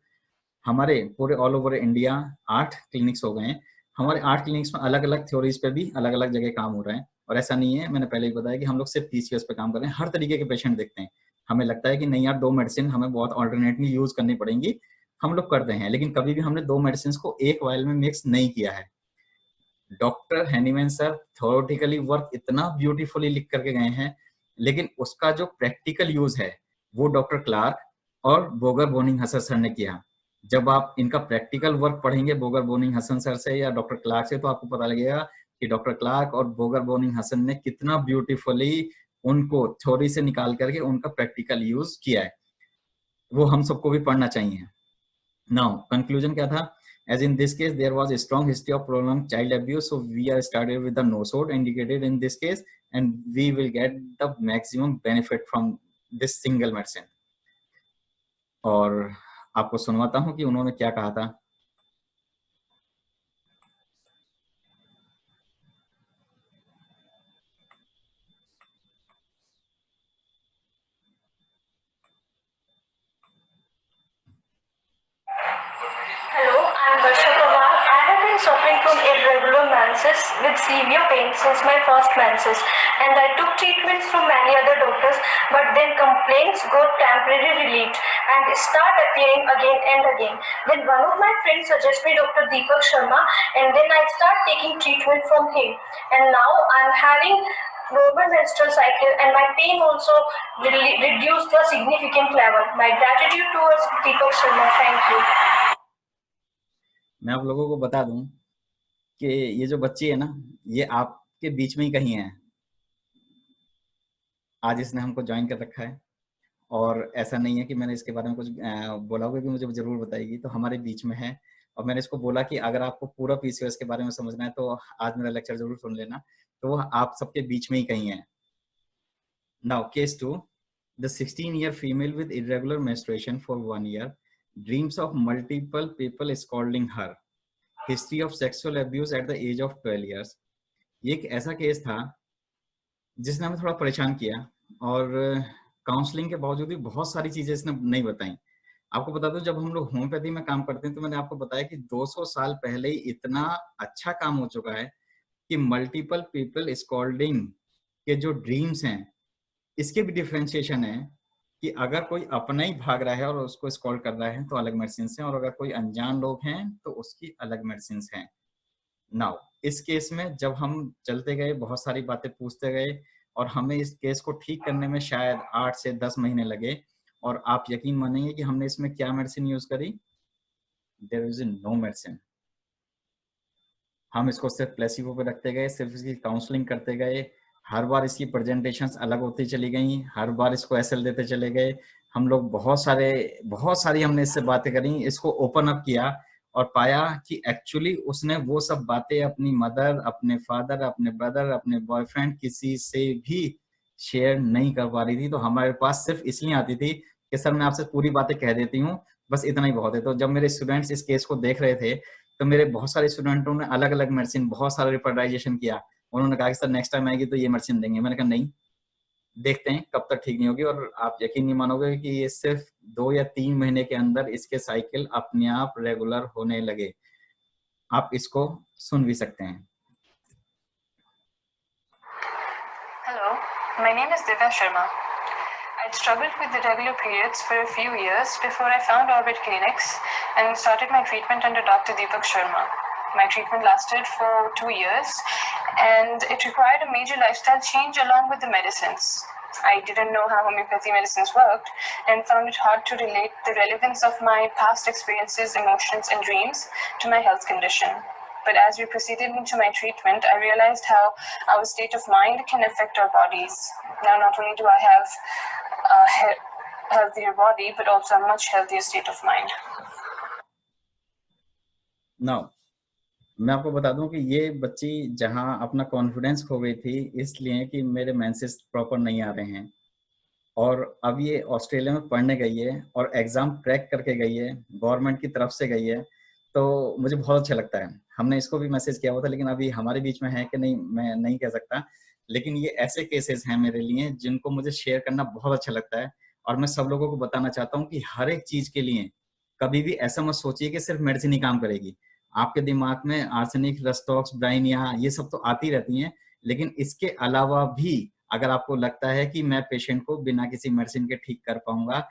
हमारे पूरे ऑल ओवर इंडिया 8 क्लिनिक्स हो गए हैं। हमारे 8 क्लिनिक्स में अलग अलग थ्योरीज पे भी अलग अलग जगह काम हो रहे हैं। और ऐसा नहीं है, मैंने पहले ही बताया कि हम लोग सिर्फ PCOS पे काम कर रहे हैं, हर तरीके के पेशेंट देखते हैं। हमें लगता है कि नहीं यार 2 मेडिसिन हमें बहुत ऑल्टरनेटली यूज करनी पड़ेंगी, हम लोग करते हैं, लेकिन कभी भी हमने 2 मेडिसिन को एक वायल में मिक्स नहीं किया है। Doctor Hahnemann sir theoretically work इतना ब्यूटीफुली लिख करके गए हैं, लेकिन उसका जो प्रैक्टिकल यूज है वो डॉक्टर क्लार्क और बोगर बोनिंग हसन सर ने किया। जब आप इनका प्रैक्टिकल वर्क पढ़ेंगे बोगर बोनिंग हसन सर से या डॉक्टर क्लार्क से, तो आपको पता लगेगा कि डॉक्टर क्लार्क और बोगर बोनिंग हसन ने कितना ब्यूटीफुली उनको थ्योरी से निकाल करके उनका प्रैक्टिकल यूज किया है। वो हम सबको भी पढ़ना चाहिए। नाउ कंक्लूजन क्या था? As in this case, there was a strong history of prolonged child abuse, so we are started with the nosode indicated in this case, and we will get the maximum benefit from this single medicine. और आपको सुनवाता हूं कि उन्होंने क्या कहा था। Hello, I am Varsha Pawar. I have been suffering from irregular menses with severe pain since my first menses, and I took treatments from many other doctors, but then complaints got temporary relief and start appearing again and again. Then one of my friends suggested me Dr. Deepak Sharma, and then I start taking treatment from him, and now I am having normal menstrual cycle and my pain also reduced to a significant level. My gratitude towards Deepak Sharma. Thank you. मैं आप लोगों को बता दूं कि ये जो बच्ची है ना, ये आपके बीच में ही कहीं है। आज इसने हमको ज्वाइन कर रखा है, और ऐसा नहीं है कि मैंने इसके बारे में कुछ बोला होगा कि मुझे जरूर बताएगी, तो हमारे बीच में है। और मैंने इसको बोला कि अगर आपको पूरा PCOS के बारे में समझना है तो आज मेरा लेक्चर जरूर सुन लेना, तो वो आप सबके बीच में ही कहीं है। Now case 2, the 16-year female with irregular menstruation for 1 year dreams of multiple people scolding her, history of sexual abuse at the age of 12 years। ये एक ऐसा केस था जिसने हमें थोड़ा परेशान किया, और काउंसलिंग के बावजूद भी बहुत सारी चीजें इसने नहीं बताई। आपको बता दो, जब हम लोग होम्योपैथी में काम करते हैं तो मैंने आपको बताया कि 200 साल पहले ही इतना अच्छा काम हो चुका है कि मल्टीपल पीपल स्कॉल्डिंग के जो ड्रीम्स हैं, इसके भी डिफरेंशिएशन है कि अगर कोई अपना ही भाग रहा है और उसको स्कॉल्ड कर रहा है तो अलग मेडिसिन हैं, और अगर कोई अनजान लोग हैं तो उसकी अलग मेडिसिन हैं। नाउ इस केस में जब हम चलते गए, बहुत सारी बातें पूछते गए, और हमें इस केस को ठीक करने में शायद 8 से 10 महीने लगे। और आप यकीन मानेंगे कि हमने इसमें क्या मेडिसिन यूज करी? There is no medicine. हम इसको सिर्फ प्लेसिबो पे रखते गए, सिर्फ इसकी काउंसलिंग करते गए, हर बार इसकी प्रेजेंटेशंस अलग होती चली गई, हर बार इसको SL देते चले गए। हम लोग बहुत सारी हमने इससे बातें करी, इसको ओपन अप किया, और पाया कि एक्चुअली उसने वो सब बातें अपनी मदर, अपने फादर, अपने ब्रदर, अपने बॉयफ्रेंड किसी से भी शेयर नहीं कर पा रही थी। तो हमारे पास सिर्फ इसलिए आती थी कि सर मैं आपसे पूरी बातें कह देती हूँ, बस इतना ही बहुत है। तो जब मेरे स्टूडेंट्स इस केस को देख रहे थे तो मेरे बहुत सारे स्टूडेंटों ने अलग अलग मेडिसिन, बहुत सारा रिपोर्टाइजेशन किया। उन्होंने कहा कि सर नेक्स्ट टाइम आएगी तो ये मेडिसिन देंगे। मैंने कहा नहीं, देखते हैं कब तक ठीक नहीं होगी। और आप यकीन नहीं मानोगे कि ये सिर्फ 2 या 3 महीने के अंदर इसके साइकिल अपने आप रेगुलर होने लगे। आप इसको सुन भी सकते हैं। Hello, my name is Divya Sharma. I'd struggled with irregular periods for a few years before I found Orbit Clinics and started my treatment under Dr. Deepak Sharma. My treatment lasted for 2 years and it required a major lifestyle change along with the medicines. I didn't know how homeopathy medicines worked and found it hard to relate the relevance of my past experiences, emotions, and dreams to my health condition. But as we proceeded into my treatment, I realized how our state of mind can affect our bodies. Now, not only do I have a healthier body, but also a much healthier state of mind. Now, मैं आपको बता दूं कि ये बच्ची जहां अपना confidence खो गई थी इसलिए कि मेरे मेंसेस प्रॉपर नहीं आ रहे हैं, और अब ये ऑस्ट्रेलिया में पढ़ने गई है और एग्जाम क्रैक करके गई है, गवर्नमेंट की तरफ से गई है। तो मुझे बहुत अच्छा लगता है। हमने इसको भी मैसेज किया हुआ था, लेकिन अभी हमारे बीच में है कि नहीं मैं नहीं कह सकता। लेकिन ये ऐसे केसेस हैं मेरे लिए जिनको मुझे शेयर करना बहुत अच्छा लगता है। और मैं सब लोगों को बताना चाहता हूँ कि हर एक चीज के लिए कभी भी ऐसा मत सोचिए कि सिर्फ मेडिसिन ही काम करेगी। आपके दिमाग में आर्सेनिक, रस्टॉक्स, ब्राइनिया ये सब तो आती रहती हैं, लेकिन इसके अलावा भी अगर आपको लगता है कि मैं पेशेंट को बिना किसी मेडिसिन के ठीक कर पाऊंगा,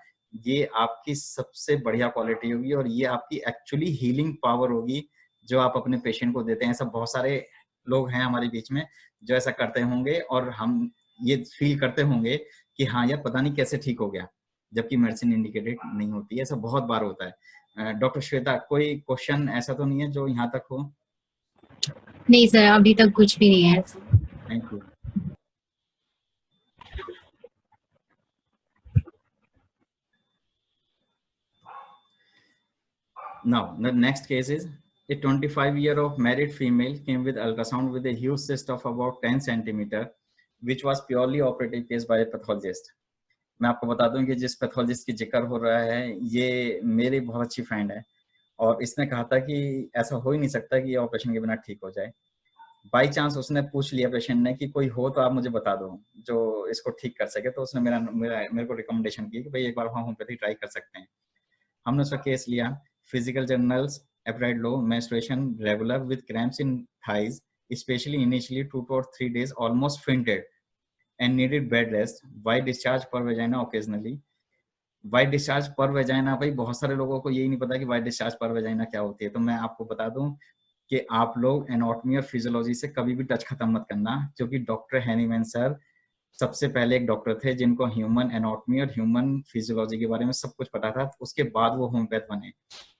ये आपकी सबसे बढ़िया क्वालिटी होगी और ये आपकी एक्चुअली हीलिंग पावर होगी जो आप अपने पेशेंट को देते हैं। ऐसा बहुत सारे लोग हैं हमारे बीच में जो ऐसा करते होंगे और हम ये फील करते होंगे कि हाँ यार पता नहीं कैसे ठीक हो गया, जबकि मेडिसिन इंडिकेटेड नहीं होती है। ऐसा बहुत बार होता है। डॉक्टर श्वेता, कोई क्वेश्चन ऐसा तो नहीं है जो यहाँ तक हो? नहीं सर, अभी तक कुछ भी नहीं है। Thank you. Now, the next case is a 25-year-old married female came with ultrasound with a huge cyst of about 10 centimeter, which was purely operative case by a pathologist. मैं आपको बता दूं कि जिस पैथोलॉजिस्ट की जिक्र हो रहा है ये मेरी बहुत अच्छी फ्रेंड है, और इसने कहा था कि ऐसा हो ही नहीं सकता कि ये ऑपरेशन के बिना ठीक हो जाए। बाई चांस उसने पूछ लिया पेशेंट ने कि कोई हो तो आप मुझे बता दो जो इसको ठीक कर सके, तो उसने मेरे को रिकमेंडेशन की कि भाई एक बार होम्योपैथी ट्राई कर सकते हैं। हमने उसका केस लिया। Physical journals applied low, menstruation regular with cramps in thighs, especially initially 2 to 3 days, almost fainted and needed bed rest. White discharge per vagina occasionally. White discharge per vagina, भाई बहुत सारे लोगों को यही नहीं पता कि white discharge per vagina क्या होती है। तो मैं आपको बता दूं कि आप लोग एनाटॉमी और फिजियोलॉजी से कभी भी टच खत्म मत करना, क्योंकि डॉक्टर हैनीमैन सर सबसे पहले एक डॉक्टर थे जिनको ह्यूमन एनाटॉमी और ह्यूमन फिजियोलॉजी के बारे में सब कुछ पता था। उसके बाद वो होम्योपैथ बने।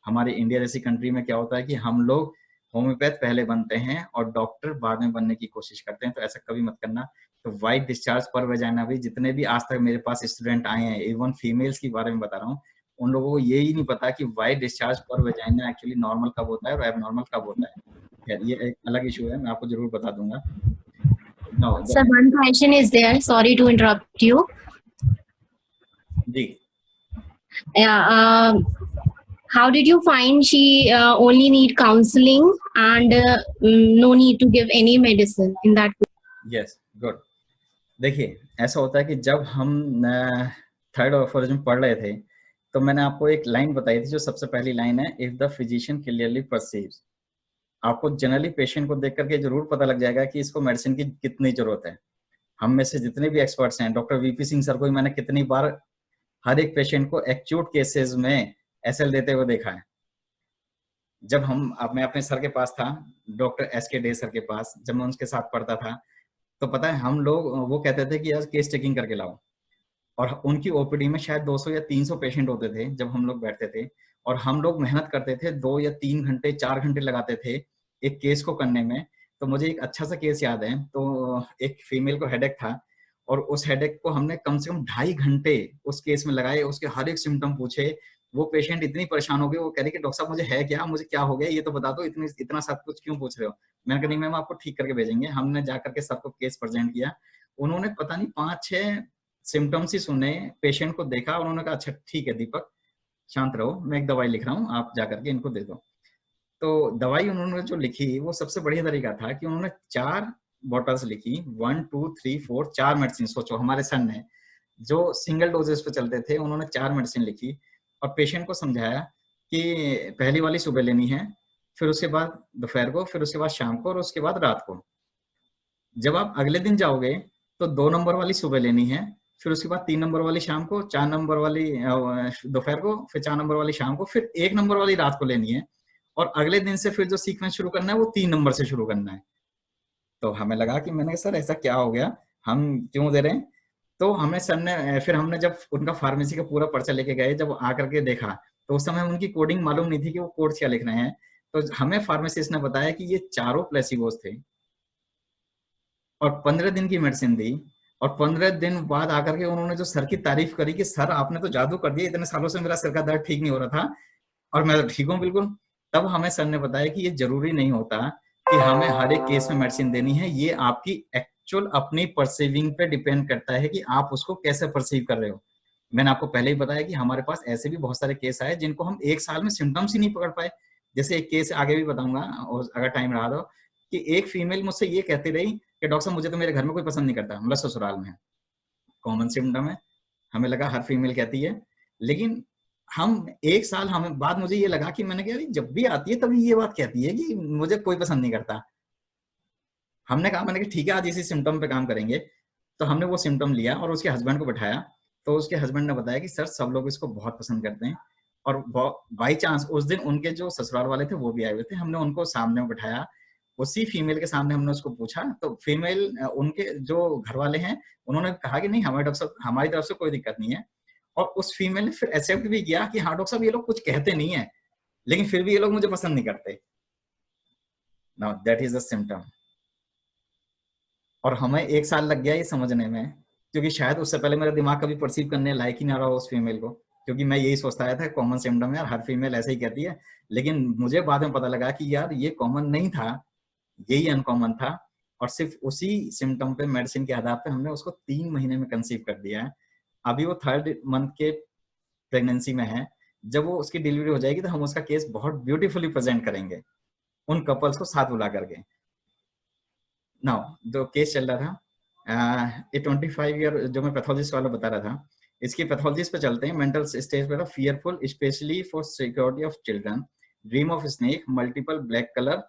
हमारे इंडिया जैसी कंट्री में क्या होता है कि हम लोग होम्योपैथ पहले बनते हैं और डॉक्टर बाद में बनने की कोशिश करते हैं, तो ऐसा कभी मत करना। तो वाइट डिस्चार्ज पर वेजाइना भी, जितने भी आज तक मेरे पास स्टूडेंट आए हैं, इवन फीमेल्स के बारे में बता रहा हूँ, उन लोगों को यही नहीं पता कि वाइट डिस्चार्ज पर वेजाइना एक्चुअली नॉर्मल कब होता है और एबनॉर्मल कब होता है। ये एक अलग इशू है, मैं आपको जरूर बता दूंगा। No, Sir, one question is there. Sorry to interrupt you. Ji. Yeah. How did you find she only need counseling and no need to give any medicine in that? Yes, good. देखिए ऐसा होता है कि जब हम third ऑफोरिज्म पढ़ रहे थे तो मैंने आपको एक लाइन बताई थी जो सबसे पहली लाइन है, if the physician clearly perceives. आपको जनरली पेशेंट को देख करके जरूर पता लग जाएगा कि इसको मेडिसिन की कितनी जरूरत है। हम में से जितने भी एक्सपर्ट्स हैं, डॉक्टर वीपी सिंह सर को ही मैंने कितनी बार हर एक पेशेंट को एक्यूट केसेस में एसएल देते हुए देखा है। जब मैं अपने सर के पास था, डॉक्टर एसके डे सर के पास, जब मैं उनके साथ पढ़ता था, तो पता है हम लोग वो कहते थे कि यार केस चेकिंग करके लाओ, और उनकी ओपीडी में शायद 200 या 300 पेशेंट होते थे जब हम लोग बैठते थे, और हम लोग मेहनत करते थे 2 या 3 घंटे 4 घंटे लगाते थे एक केस को करने में। तो मुझे एक अच्छा सा केस याद है, तो एक फीमेल को हेडेक था और उस हेडेक को हमने कम से कम 2.5 घंटे उस केस में लगाए, उसके हर एक सिम्टम पूछे, वो पेशेंट इतनी परेशान हो गई, वो कह रही कि डॉक्टर साहब मुझे है क्या, मुझे क्या हो गया ये तो बता दो, इतना सब कुछ क्यों पूछ रहे हो। मैंने कहा नहीं मैम आपको ठीक करके भेजेंगे। हमने जाकर के सबको केस प्रेजेंट किया, उन्होंने पता नहीं 5-6 सिम्टम्स ही सुने, पेशेंट को देखा और उन्होंने कहा अच्छा ठीक है दीपक शांत रहो, मैं एक दवाई लिख रहा हूँ, आप जाकर के इनको दे दो। तो दवाई उन्होंने जो लिखी वो सबसे बढ़िया तरीका था कि उन्होंने 4 बॉटल्स लिखी, 1 2 3 4 4 मेडिसिन। सोचो हमारे सन ने जो सिंगल डोजेस पे चलते थे उन्होंने 4 मेडिसिन लिखी और पेशेंट को समझाया कि पहली वाली सुबह लेनी है, फिर उसके बाद दोपहर को, फिर उसके बाद शाम को और उसके बाद रात को। जब आप अगले दिन जाओगे तो 2 नंबर वाली सुबह लेनी है, फिर उसके बाद 3 नंबर वाली शाम को, 4 नंबर वाली दोपहर को, फिर 4 नंबर वाली शाम को, फिर 1 नंबर वाली रात को लेनी है और अगले दिन से फिर जो सीक्वेंस शुरू करना है वो 3 नंबर से शुरू करना है। तो हमें लगा कि मैंने कहा सर ऐसा क्या हो गया, हम क्यों दे रहे हैं। तो हमें सर ने फिर हमने जब उनका फार्मेसी का पूरा पर्चा लेके गए, जब आकर के देखा तो उस समय उनकी कोडिंग मालूम नहीं थी कि वो कोड क्या लिख रहे हैं। तो हमें फार्मासिस्ट ने बताया कि ये चारों प्लेसिबोस थे और 15 दिन की मेडिसिन दी और 15 दिन बाद आकर के उन्होंने जो सर की तारीफ करी कि सर आपने तो जादू कर दिया, इतने सालों से मेरा सर का दर्द ठीक नहीं हो रहा था और मैं तो ठीक हूँ बिल्कुल। तब हमें सर ने बताया कि ये जरूरी नहीं होता कि हमें हर एक केस में मेडिसिन देनी है, ये आपकी एक्चुअल अपनी परसीविंग पे डिपेंड करता है कि आप उसको कैसे परसीव कर रहे हो। मैंने आपको पहले ही बताया कि हमारे पास ऐसे भी बहुत सारे केस आए जिनको हम 1 साल में सिम्टम्स ही नहीं पकड़ पाए। जैसे एक केस आगे भी बताऊंगा और अगर टाइम रहा तो, कि एक फीमेल मुझसे ये कहती रही कि डॉक्टर साहब मुझे तो मेरे घर में कोई पसंद नहीं करता, मतलब ससुराल में। कॉमन सिम्टम है, हमें लगा हर फीमेल कहती है, लेकिन हम 1 साल हमें बाद मुझे ये लगा कि मैंने कहा जब भी आती है तभी ये बात कहती है कि मुझे कोई पसंद नहीं करता। मैंने कहा ठीक है आज इसी सिम्टम पे काम करेंगे। तो हमने वो सिम्टम लिया और उसके हस्बैंड को बिठाया, तो उसके हस्बैंड ने बताया कि सर सब लोग इसको बहुत पसंद करते हैं और बाई चांस उस दिन उनके जो ससुराल वाले थे वो भी आए हुए थे। हमने उनको सामने में बिठाया, उसी फीमेल के सामने हमने उसको पूछा, तो फीमेल उनके जो घर वाले हैं उन्होंने कहा कि नहीं हमारी तरफ से कोई दिक्कत नहीं है। और उस फीमेल ने फिर एक्सेप्ट भी किया कि हाँ डॉक्टर साहब ये लोग कुछ कहते नहीं है लेकिन फिर भी ये लोग मुझे पसंद नहीं करते। Now that is the symptom. और हमें 1 साल लग गया ये समझने में, क्योंकि शायद उससे पहले मेरा दिमाग कभी परसीव करने लायक ही ना रहा उस फीमेल को, क्योंकि मैं यही सोचता आया था कॉमन सिम्टम है, हर फीमेल ऐसे ही कहती है। लेकिन मुझे बाद में पता लगा कि यार ये कॉमन नहीं था, यही अनकॉमन था। और सिर्फ उसी सिम्टम पे मेडिसिन के आधार पे हमने उसको 3 महीने में कंसीव कर दिया है। अभी वो 3rd मंथ के प्रेगनेंसी में है। जब वो उसकी डिलीवरी हो जाएगी तो हम उसका केस बहुत ब्यूटीफुली प्रेजेंट करेंगे उन कपल्स को साथ बुला करके। नाउ जो केस चल रहा था ये 25 ईयर जो मैं पैथोलॉजिस्ट वाला बता रहा था, इसकी पैथोलॉजिस्ट पे चलते हैं। मेंटल स्टेज पे था fearful specially for security of children, dream of snake, multiple black colour.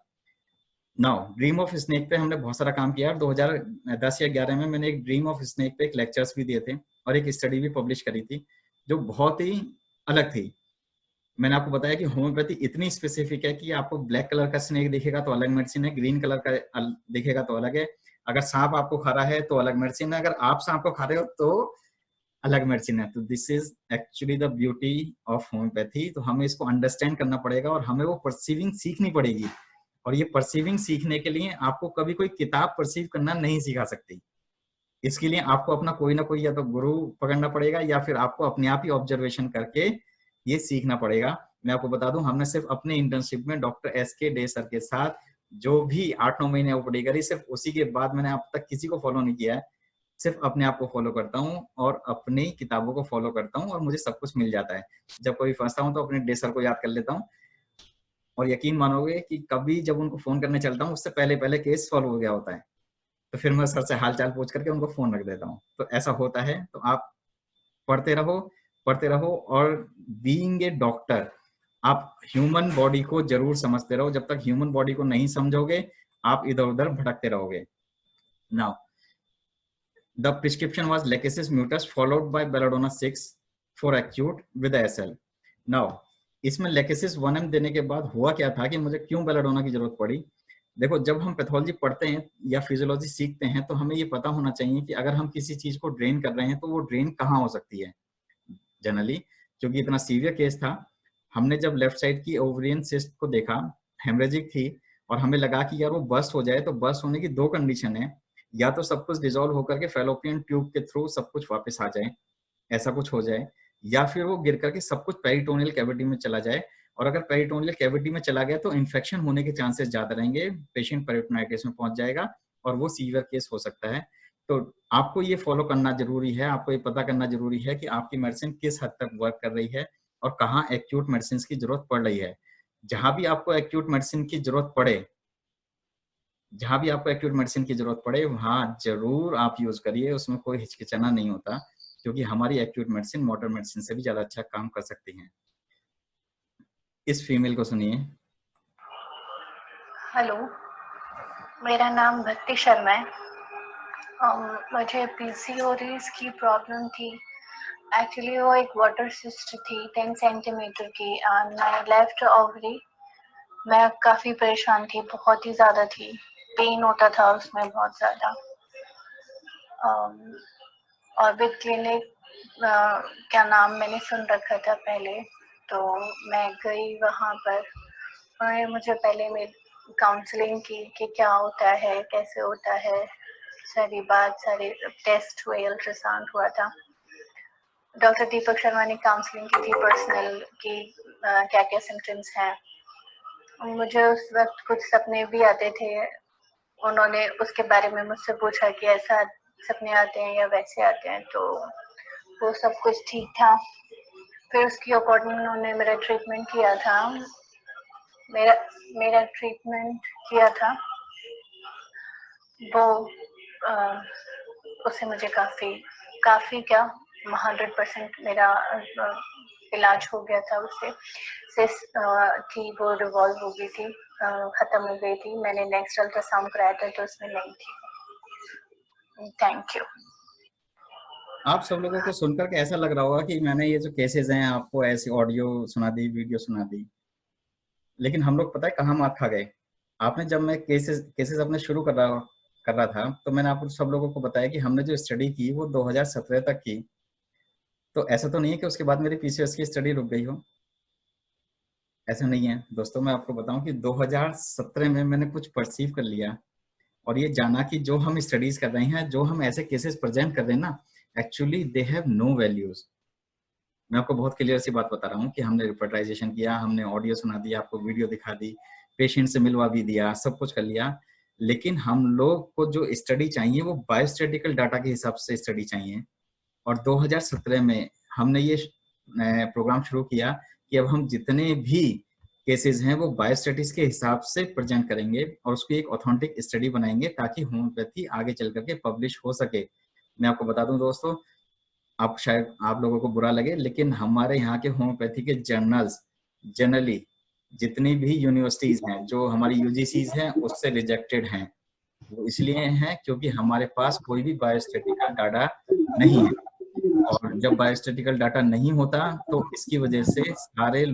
Now dream of snake पे हमने बहुत सारा काम किया। 2010 या 11 में मैंने एक ड्रीम ऑफ स्नेक पे एक लेक्चर्स भी दिए थे और एक स्टडी भी पब्लिश करी थी जो बहुत ही अलग थी। मैंने आपको बताया कि होम्योपैथी इतनी स्पेसिफिक है कि आपको ब्लैक कलर का स्नेक दिखेगा तो अलग मेडिसिन है, ग्रीन कलर का दिखेगा तो अलग है, अगर सांप आपको खा रहा है तो अलग मेडिसिन है, अगर आप सांप को खा रहे हो तो अलग मेडिसिन है। तो this is actually the beauty of homeopathy. तो हमें इसको अंडरस्टैंड करना पड़ेगा और हमें वो परसीविंग सीखनी पड़ेगी। और ये परसीविंग सीखने के लिए आपको कभी कोई किताब परसीव करना नहीं सिखा सकती। इसके लिए आपको अपना कोई ना कोई या तो गुरु पकड़ना पड़ेगा या फिर आपको अपने आप ही ऑब्जर्वेशन करके ये सीखना पड़ेगा। मैं आपको बता दूं हमने सिर्फ अपने इंटर्नशिप में डॉक्टर SK डे सर के साथ जो भी 8-9 महीने ओपीडी करी, सिर्फ उसी के बाद मैंने अब तक किसी को फॉलो नहीं किया है। सिर्फ अपने आप को फॉलो करता हूँ और अपनी किताबों को फॉलो करता हूँ और मुझे सब कुछ मिल जाता है। जब कोई फंसता हूँ तो अपने डे सर को याद कर लेता हूँ और यकीन मानोगे कि कभी जब उनको फोन करने चलता हूँ उससे पहले केस सॉल्व हो गया होता है, तो फिर मैं सर से हाल चाल पूछ करके उनको फोन रख देता हूँ। तो ऐसा होता है। तो आप पढ़ते रहो और बीइंग ए डॉक्टर आप ह्यूमन बॉडी को जरूर समझते रहो। जब तक ह्यूमन बॉडी को नहीं समझोगे आप इधर उधर भटकते रहोगे। Now the prescription was lachesis mutus followed by belladonna 6 for acute with SL। Now इसमें लेकेसिस 1M देने के बाद हुआ क्या था कि मुझे क्यों बेलाडोना की जरूरत पड़ी। देखो जब हम पैथोलॉजी पढ़ते हैं या फिजियोलॉजी सीखते हैं तो हमें ये पता होना चाहिए कि अगर हम किसी चीज को ड्रेन कर रहे हैं तो वो ड्रेन कहाँ हो सकती है। जनरली क्योंकि इतना सीवियर केस था, हमने जब लेफ्ट साइड की ओवरियन सिस्ट को देखा, हेमरेजिक थी और हमें लगा कि यार वो बर्स्ट हो जाए। तो बर्स्ट होने की 2 कंडीशन है, या तो सब कुछ डिसॉल्व होकर के फेलोपियन ट्यूब के थ्रू सब कुछ वापस आ जाए, ऐसा कुछ हो जाए, या फिर वो गिर करके सब कुछ पेरिटोनियल कैविटी में चला जाए, और अगर पेरिटोनियल कैविटी में चला गया तो इन्फेक्शन होने के चांसेस ज्यादा रहेंगे, पेशेंट पेरिटोनाइटिस में पहुंच जाएगा और वो सीवियर केस हो सकता है। तो आपको ये फॉलो करना जरूरी है, आपको ये पता करना जरूरी है कि आपकी मेडिसिन किस हद तक वर्क कर रही है और कहाँ एक्यूट मेडिसिन की जरूरत पड़ रही है। जहां भी आपको एक्यूट मेडिसिन की जरूरत पड़े, वहां जरूर आप यूज करिए, उसमें कोई हिचकिचाना नहीं होता, क्योंकि हमारी एक्यूट मेडिसिन मॉडर्न मेडिसिन से भी ज्यादा अच्छा काम कर सकती है। इस फीमेल को सुनिए। हेलो, मेरा नाम भक्ति शर्मा है। मुझे पीसीओडीज की प्रॉब्लम थी। एक्चुअली वो एक वाटर सिस्ट थी 10 सेंटीमीटर की और माय लेफ्ट ओवरी। मैं काफ़ी परेशान थी, बहुत ही ज़्यादा थी, पेन होता था उसमें बहुत ज़्यादा। ऑर्बिट क्लिनिक क्या नाम मैंने सुन रखा था पहले, तो मैं गई वहाँ पर। उन्होंने मुझे पहले मेरी काउंसलिंग की कि क्या होता है, कैसे होता है, सारी बात, सारे टेस्ट हुए, अल्ट्रासाउंड हुआ था। डॉक्टर दीपक शर्मा ने काउंसलिंग की थी पर्सनल की क्या क्या सिम्टम्स हैं। मुझे उस वक्त कुछ सपने भी आते थे। उन्होंने उसके बारे में मुझसे पूछा कि ऐसा सपने आते हैं या वैसे आते हैं, तो वो सब कुछ ठीक था। फिर उसके अकॉर्डिंग उन्होंने मेरा ट्रीटमेंट किया था। मेरा ट्रीटमेंट किया था वो उससे मुझे काफ़ी क्या 100% मेरा इलाज हो गया था। उससे सिस्ट थी वो रिवॉल्व हो गई थी, ख़त्म हो गई थी। मैंने नेक्स्ट अल्ट्रासाउंड कराया था तो उसमें नहीं थी। Thank you. आप सब लोगों को सुनकर के ऐसा लग रहा होगा कि मैंने ये जो केसेस हैं आपको ऐसी ऑडियो सुना दी, वीडियो सुना दी, लेकिन हम लोग पता है कहाँ मात खा गए। आपने जब मैं केसेस अपने शुरू कर रहा था तो मैंने आपको सब लोगों को बताया कि हमने जो स्टडी की वो 2017 तक की। तो ऐसा तो नहीं है कि उसके बाद मेरी पीसीओएस की स्टडी रुक गई हो, ऐसा नहीं है दोस्तों। मैं आपको बताऊं कि 2017 में मैंने कुछ परसीव कर लिया और ये जाना कि जो हम स्टडीज कर रहे हैं, जो हम ऐसे केसेस प्रेजेंट कर रहे हैं ना, actually they have no values. मैं आपको बहुत क्लियर सी बात बता रहा हूँ कि हमने रिपोर्टाइजेशन किया, हमने ऑडियो सुना दिया, आपको वीडियो दिखा दी, पेशेंट से मिलवा भी दिया, सब कुछ कर लिया, लेकिन हम लोग को जो स्टडी चाहिए वो बायोस्टैटिकल डाटा के हिसाब से स्टडी चाहिए। और 2017 में हमने ये प्रोग्राम शुरू किया कि अब हम जितने भी केसेस हैं वो बायोस्टैटिक्स के हिसाब से प्रेजेंट करेंगे और उसकी एक ऑथेंटिक स्टडी बनाएंगे ताकि होम्योपैथी आगे चल करके पब्लिश हो सके। मैं आपको बता दूं दोस्तों, आप शायद आप लोगों को बुरा लगे, लेकिन हमारे यहाँ के होम्योपैथी के जर्नल्स जनरली जितनी भी यूनिवर्सिटीज हैं जो हमारी यूजीसीज हैं उससे रिजेक्टेड हैं। वो इसलिए हैं क्योंकि हमारे पास कोई भी बायोस्टैटिकल डाटा नहीं है, और जब बायोस्टैटिकल डाटा नहीं होता तो इसकी वजह से सारे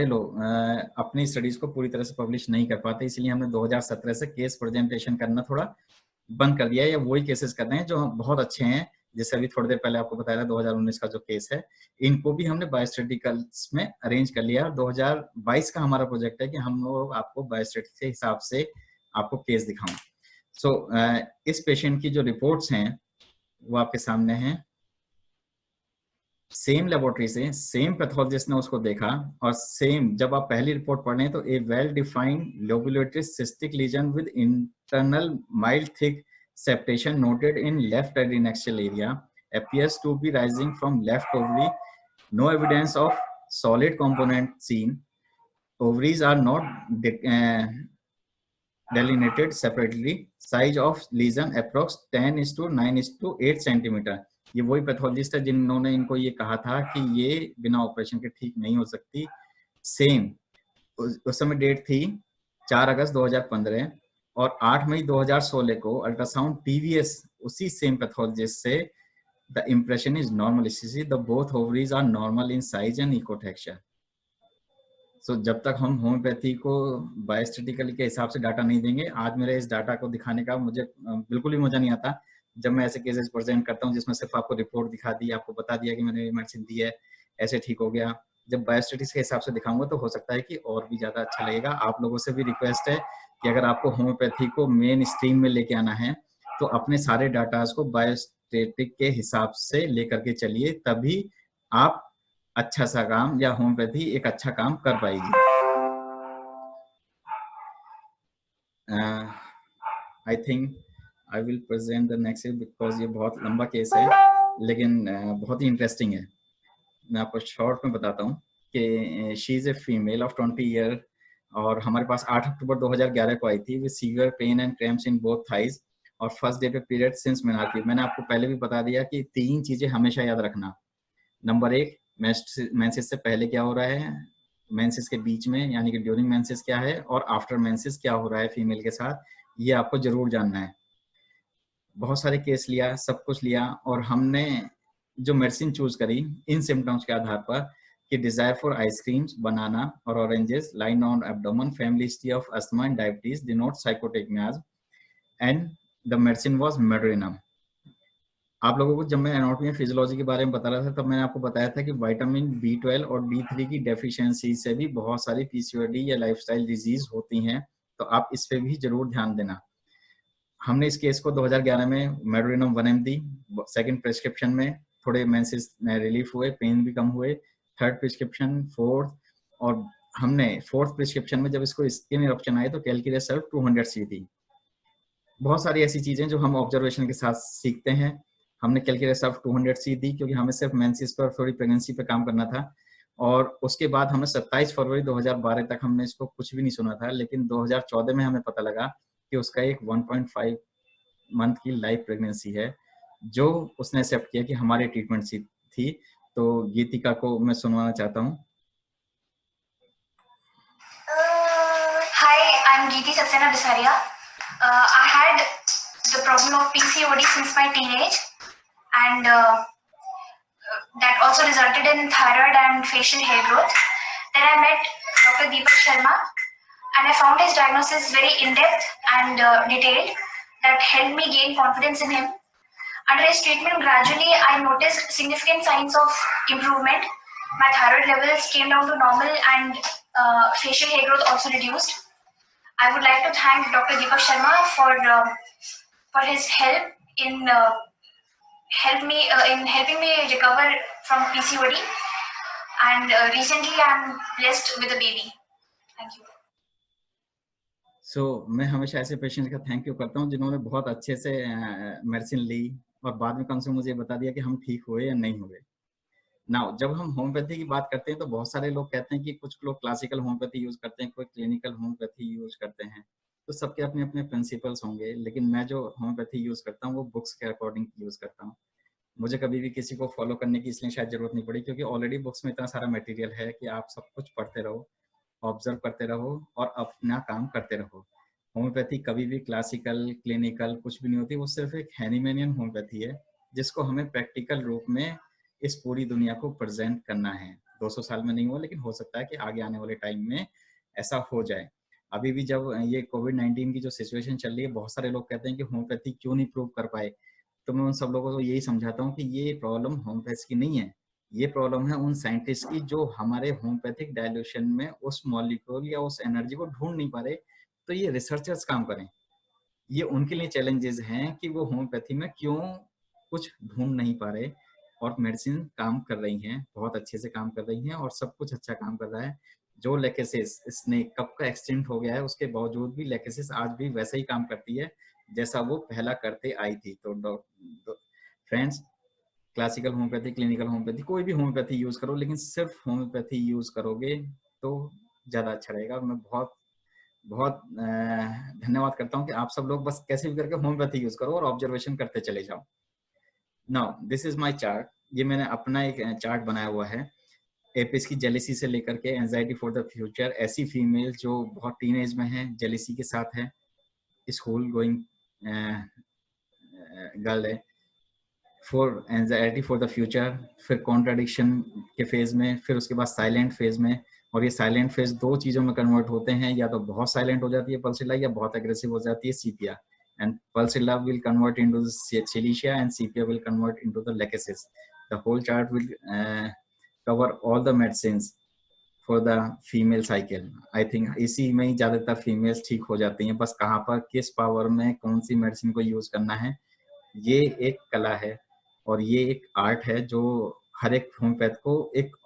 लोग अपनी स्टडीज को पूरी तरह से पब्लिश नहीं कर पाते। इसलिए हमने 2017 से केस प्रेजेंटेशन करना थोड़ा बंद कर दिया है, या वही केसेस कर रहे हैं जो बहुत अच्छे हैं। जैसे अभी थोड़ी देर पहले आपको बताया था 2019 का जो केस है, इनको भी हमने बायोस्टैटिकल्स में अरेंज कर लिया। 2022 का हमारा प्रोजेक्ट है कि हम लोग आपको बायोस्टैटिक्स के हिसाब से आपको केस दिखाऊं। इस पेशेंट की जो रिपोर्ट्स हैं वो आपके सामने हैं। सेम लेबोरेटरी से सेम पैथोलॉजिस्ट ने उसको देखा, और सेम जब आप पहली रिपोर्ट पढ़ रहे हैं तो a well defined lobulated cystic lesion with internal mild thick septation noted in left adnexal area appears to be rising from left ovary. No evidence of solid component seen. Ovaries are not delineated separately. Size of lesion approx 10:9:8 centimetre. ये वही pathologist है जिन्होंने इनको ये कहा था कि ये बिना ऑपरेशन के ठीक नहीं हो सकती। सेम उस समय डेट थी 4 अगस्त 2015 और 8 मई 2016 को अल्ट्रासाउंड पीवीएस उसी सेम पैथोलॉजिस्ट से the impression is normal. See, the both ovaries are normal in size and echo texture. So जब तक हम होम्योपैथी को बायोस्टैटिकल के हिसाब से डाटा नहीं देंगे, आज मेरे इस डाटा को दिखाने का मुझे बिल्कुल भी मजा नहीं आता जब मैं ऐसे केसेस प्रेजेंट करता हूँ जिसमें सिर्फ आपको रिपोर्ट दिखा दी, आपको बता दिया कि मैंने मेडिसिन दी है, ऐसे ठीक हो गया। जब बायोस्टैटिक्स के हिसाब से दिखाऊंगा तो हो सकता है कि और भी ज्यादा अच्छा लगेगा। आप लोगों से भी रिक्वेस्ट है कि अगर आपको होम्योपैथी को मेन स्ट्रीम में लेके आना है तो अपने सारे डाटाज को बायोस्टेटिक के हिसाब से लेकर के चलिए, तभी आप अच्छा सा काम या होम्योपैथी एक अच्छा काम कर पाएगी। I think I will present the next because ये बहुत लंबा केस है, लेकिन बहुत ही इंटरेस्टिंग है। मैं आपको शॉर्ट में बताता हूँ कि she is a female of 20 year और हमारे पास 8 अक्टूबर 2011 को आई थी with severe pain and cramps in both thighs और फर्स्ट डे पे पीरियड सिंस मेनार्की। मैंने आपको पहले भी बता दिया कि 3 चीजें हमेशा याद रखना। नंबर 1, मेंसेस से पहले क्या हो रहा है, मेंसेस के बीच में यानी कि ड्यूरिंग मेंसेस क्या है, और आफ्टर मेंसेस क्या हो रहा है फीमेल के साथ, ये आपको जरूर जानना है। बहुत सारे केस लिया, सब कुछ लिया, और हमने जो मेडिसिन चूज करी इन सिम्टम्स के आधार पर कि डिजायर फॉर आइसक्रीम्स, बनाना और oranges, line on abdomen, family history of asthma and diabetes, denote sycotic miasms, and the medicine was medorrhinum. आप लोगों को जब मैं एनाटॉमी एंड फिजियोलॉजी के बारे में बता रहा था तब मैंने आपको बताया था कि विटामिन B12 और B3 की डेफिशिएंसी से भी बहुत सारी पीसीओडी या लाइफस्टाइल डिजीज होती हैं, तो आप इस पे भी जरूर ध्यान देना। हमने इस केस को 2011 में मेडोरिनम 1 mg दी, सेकंड प्रिस्क्रिप्शन में थोड़े मेंसेस में रिलीफ हुए, पेन भी कम हुए, थर्ड प्रिस्क्रिप्शन, फोर्थ, और हमने फोर्थ प्रिस्क्रिप्शन में जब इसको स्किन इरप्शन आए तो कैलकुलेट 200 थी। बहुत सारी ऐसी चीजें जो हम ऑब्जर्वेशन के साथ सीखते हैं। हमने कैलकुलेट 200 दी क्योंकि हमें सिर्फ मेंसेस पर, थोड़ी प्रेगनेंसी पर काम करना था, और उसके बाद हमने 27 फरवरी 2012 तक हमने इसको कुछ भी नहीं सुना था, लेकिन 2014 में हमें पता लगा कि उसका एक 1.5 मंथ की लाइव प्रेगनेंसी है, जो उसने एक्सेप्ट किया कि हमारे ट्रीटमेंट से थी। तो गीतिका को मैं सुनवाना चाहता हूँ। Hi, I'm Geeti Saxena Bisaria. I had the problem of PCOD since my teenage, and that also resulted in thyroid and facial hair growth. Then I met Dr. Deepak Sharma, and I found his diagnosis very in-depth and detailed. That helped me gain confidence in him. Under his treatment, gradually I noticed significant signs of improvement. My thyroid levels came down to normal, and facial hair growth also reduced. I would like to thank Dr. Deepak Sharma for his help in helping me recover from PCOD, and recently I'm blessed with a baby. Thank you. मैं हमेशा ऐसे patient का thank you करता हूँ जिन्होंने बहुत अच्छे से मेडिसिन ली और बाद में कम से मुझे बता दिया कि हम ठीक हुए या नहीं हुए। नाउ जब हम होम्योपैथी की बात करते हैं तो बहुत सारे लोग कहते हैं कि कुछ लोग क्लासिकल होम्योपैथी यूज करते हैं, कोई क्लिनिकल होम्योपैथी यूज करते हैं, तो सबके अपने अपने प्रिंसिपल्स होंगे, लेकिन मैं जो होम्योपैथी यूज करता हूँ वो बुक्स के अकॉर्डिंग यूज करता हूँ। मुझे कभी भी किसी को फॉलो करने की इसलिए शायद जरूरत नहीं पड़ी क्योंकि ऑलरेडी बुक्स में इतना सारा मटेरियल है कि आप सब कुछ पढ़ते रहो, ऑब्जर्व करते रहो और अपना काम करते रहो। होम्योपैथी कभी भी क्लासिकल, क्लिनिकल कुछ भी नहीं होती, वो सिर्फ एक हैनिमैनियन होम्योपैथी है जिसको हमें प्रैक्टिकल रूप में इस पूरी दुनिया को प्रेजेंट करना है। 200 साल में नहीं हुआ, लेकिन हो सकता है कि आगे आने वाले टाइम में ऐसा हो जाए। अभी भी जब ये कोविड-19 की जो सिचुएशन चल रही है, बहुत सारे लोग कहते हैं कि होम्योपैथी क्यों नहीं प्रूव कर पाए, तो मैं उन सब लोगों को यही समझाता हूँ कि ये प्रॉब्लम होम्योपैथी की नहीं है, ये प्रॉब्लम है उन साइंटिस्ट की जो हमारे होम्योपैथिक डायल्यूशन में उस मॉलिक्यूल या उस एनर्जी को ढूंढ नहीं पा रहे। तो ये रिसर्चर्स काम करें, ये उनके लिए चैलेंजेस हैं कि वो होम्योपैथी में क्यों कुछ ढूंढ नहीं पा रहे, और मेडिसिन काम कर रही हैं, बहुत अच्छे से काम कर रही हैं और सब कुछ अच्छा काम कर रहा है। जो लेकेसिस स्नेक कब का एक्सटिंक्ट हो गया है, उसके बावजूद भी लेकेसिस आज भी वैसे ही काम करती है जैसा वो पहला करते आई थी। तो friends, classical homeopathy, clinical homeopathy, कोई भी होम्योपैथी यूज करो, लेकिन सिर्फ होम्योपैथी यूज करोगे तो ज्यादा अच्छा रहेगा। मैं बहुत बहुत धन्यवाद करता हूँ कि आप सब लोग बस कैसे भी करके होम्योपैथी यूज करो और ऑब्जर्वेशन करते चले जाओ। Now this is my chart, ये मैंने अपना एक चार्ट बनाया हुआ है। एपिस की जेलिसी से लेकर के एंजाइटी फॉर द फ्यूचर, ऐसी फीमेल जो बहुत टीनेज में है, जेलिसी के साथ है, स्कूल गोइंग गर्ल है, for anxiety for the future, फिर कॉन्ट्राडिक्शन के फेज में, फिर उसके बाद साइलेंट फेज में। और ये साइलेंट फेज 2 चीजों में कन्वर्ट होते हैं, या तो बहुत साइलेंट हो जाती है पल्सिला, या बहुत एग्रेसिव हो जाती है sepia. And pulsatilla will convert into the silicea and sepia will convert into the lachesis. The whole chart will cover all the medicines for the female cycle. I think इसी में ही ज़्यादातर फीमेल्स ठीक हो जाती हैं, बस कहाँ पर किस पावर में कौन सी मेडिसिन को यूज़ करना है, ये एक कला है और ये एक आर्ट है जो हर एक होम्योपैथ को एक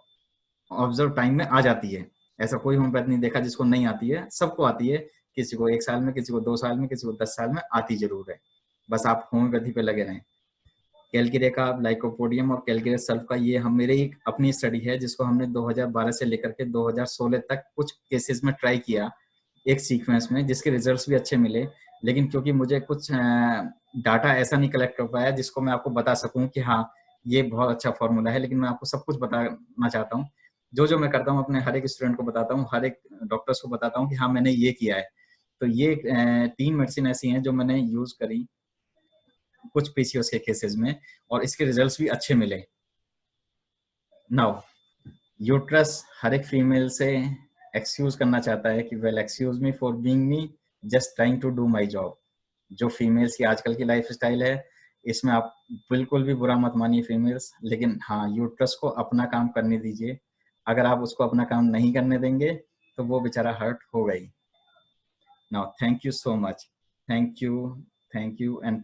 ऑब्जर्व टाइम में आ जाती है। ऐसा कोई होम्योपैथ नहीं देखा जिसको नहीं आती है, सबको आती है, किसी को 1 साल में, किसी को 2 साल में, किसी को 10 साल में, आती जरूर है। बस आप होम्योपैथी पे लगे रहें। कैलकिरे का लाइकोपोडियम और कैलकिरे सल्फ का ये हम मेरे एक अपनी स्टडी है जिसको हमने 2012 से लेकर के 2016 तक कुछ केसेस में ट्राई किया एक सीक्वेंस में, जिसके रिजल्ट्स भी अच्छे मिले। लेकिन क्योंकि मुझे कुछ डाटा ऐसा नहीं कलेक्ट कर पाया जिसको मैं आपको बता सकूं कि हाँ ये बहुत अच्छा फॉर्मूला है, लेकिन मैं आपको सब कुछ बताना चाहता हूँ। जो मैं करता हूँ अपने हर एक स्टूडेंट को बताता हूँ, हर एक डॉक्टर्स को बताता हूँ कि हाँ मैंने ये किया है। तो ये 3 मेडिसिन ऐसी हैं जो मैंने यूज करी कुछ पीसीओएस के केसेस में और इसके रिजल्ट्स भी अच्छे मिले। नाउ यूट्रस हर एक फीमेल से एक्सक्यूज करना चाहता है कि well excuse me for being me just trying to do my job. जो फीमेल्स की आजकल की लाइफ स्टाइल है, इसमें आप बिल्कुल भी बुरा मत मानिए फीमेल्स, लेकिन हाँ यूट्रस को अपना काम करने दीजिए। अगर आप उसको अपना काम नहीं करने देंगे तो वो बेचारा हर्ट हो गई। Now thank you so much, thank you and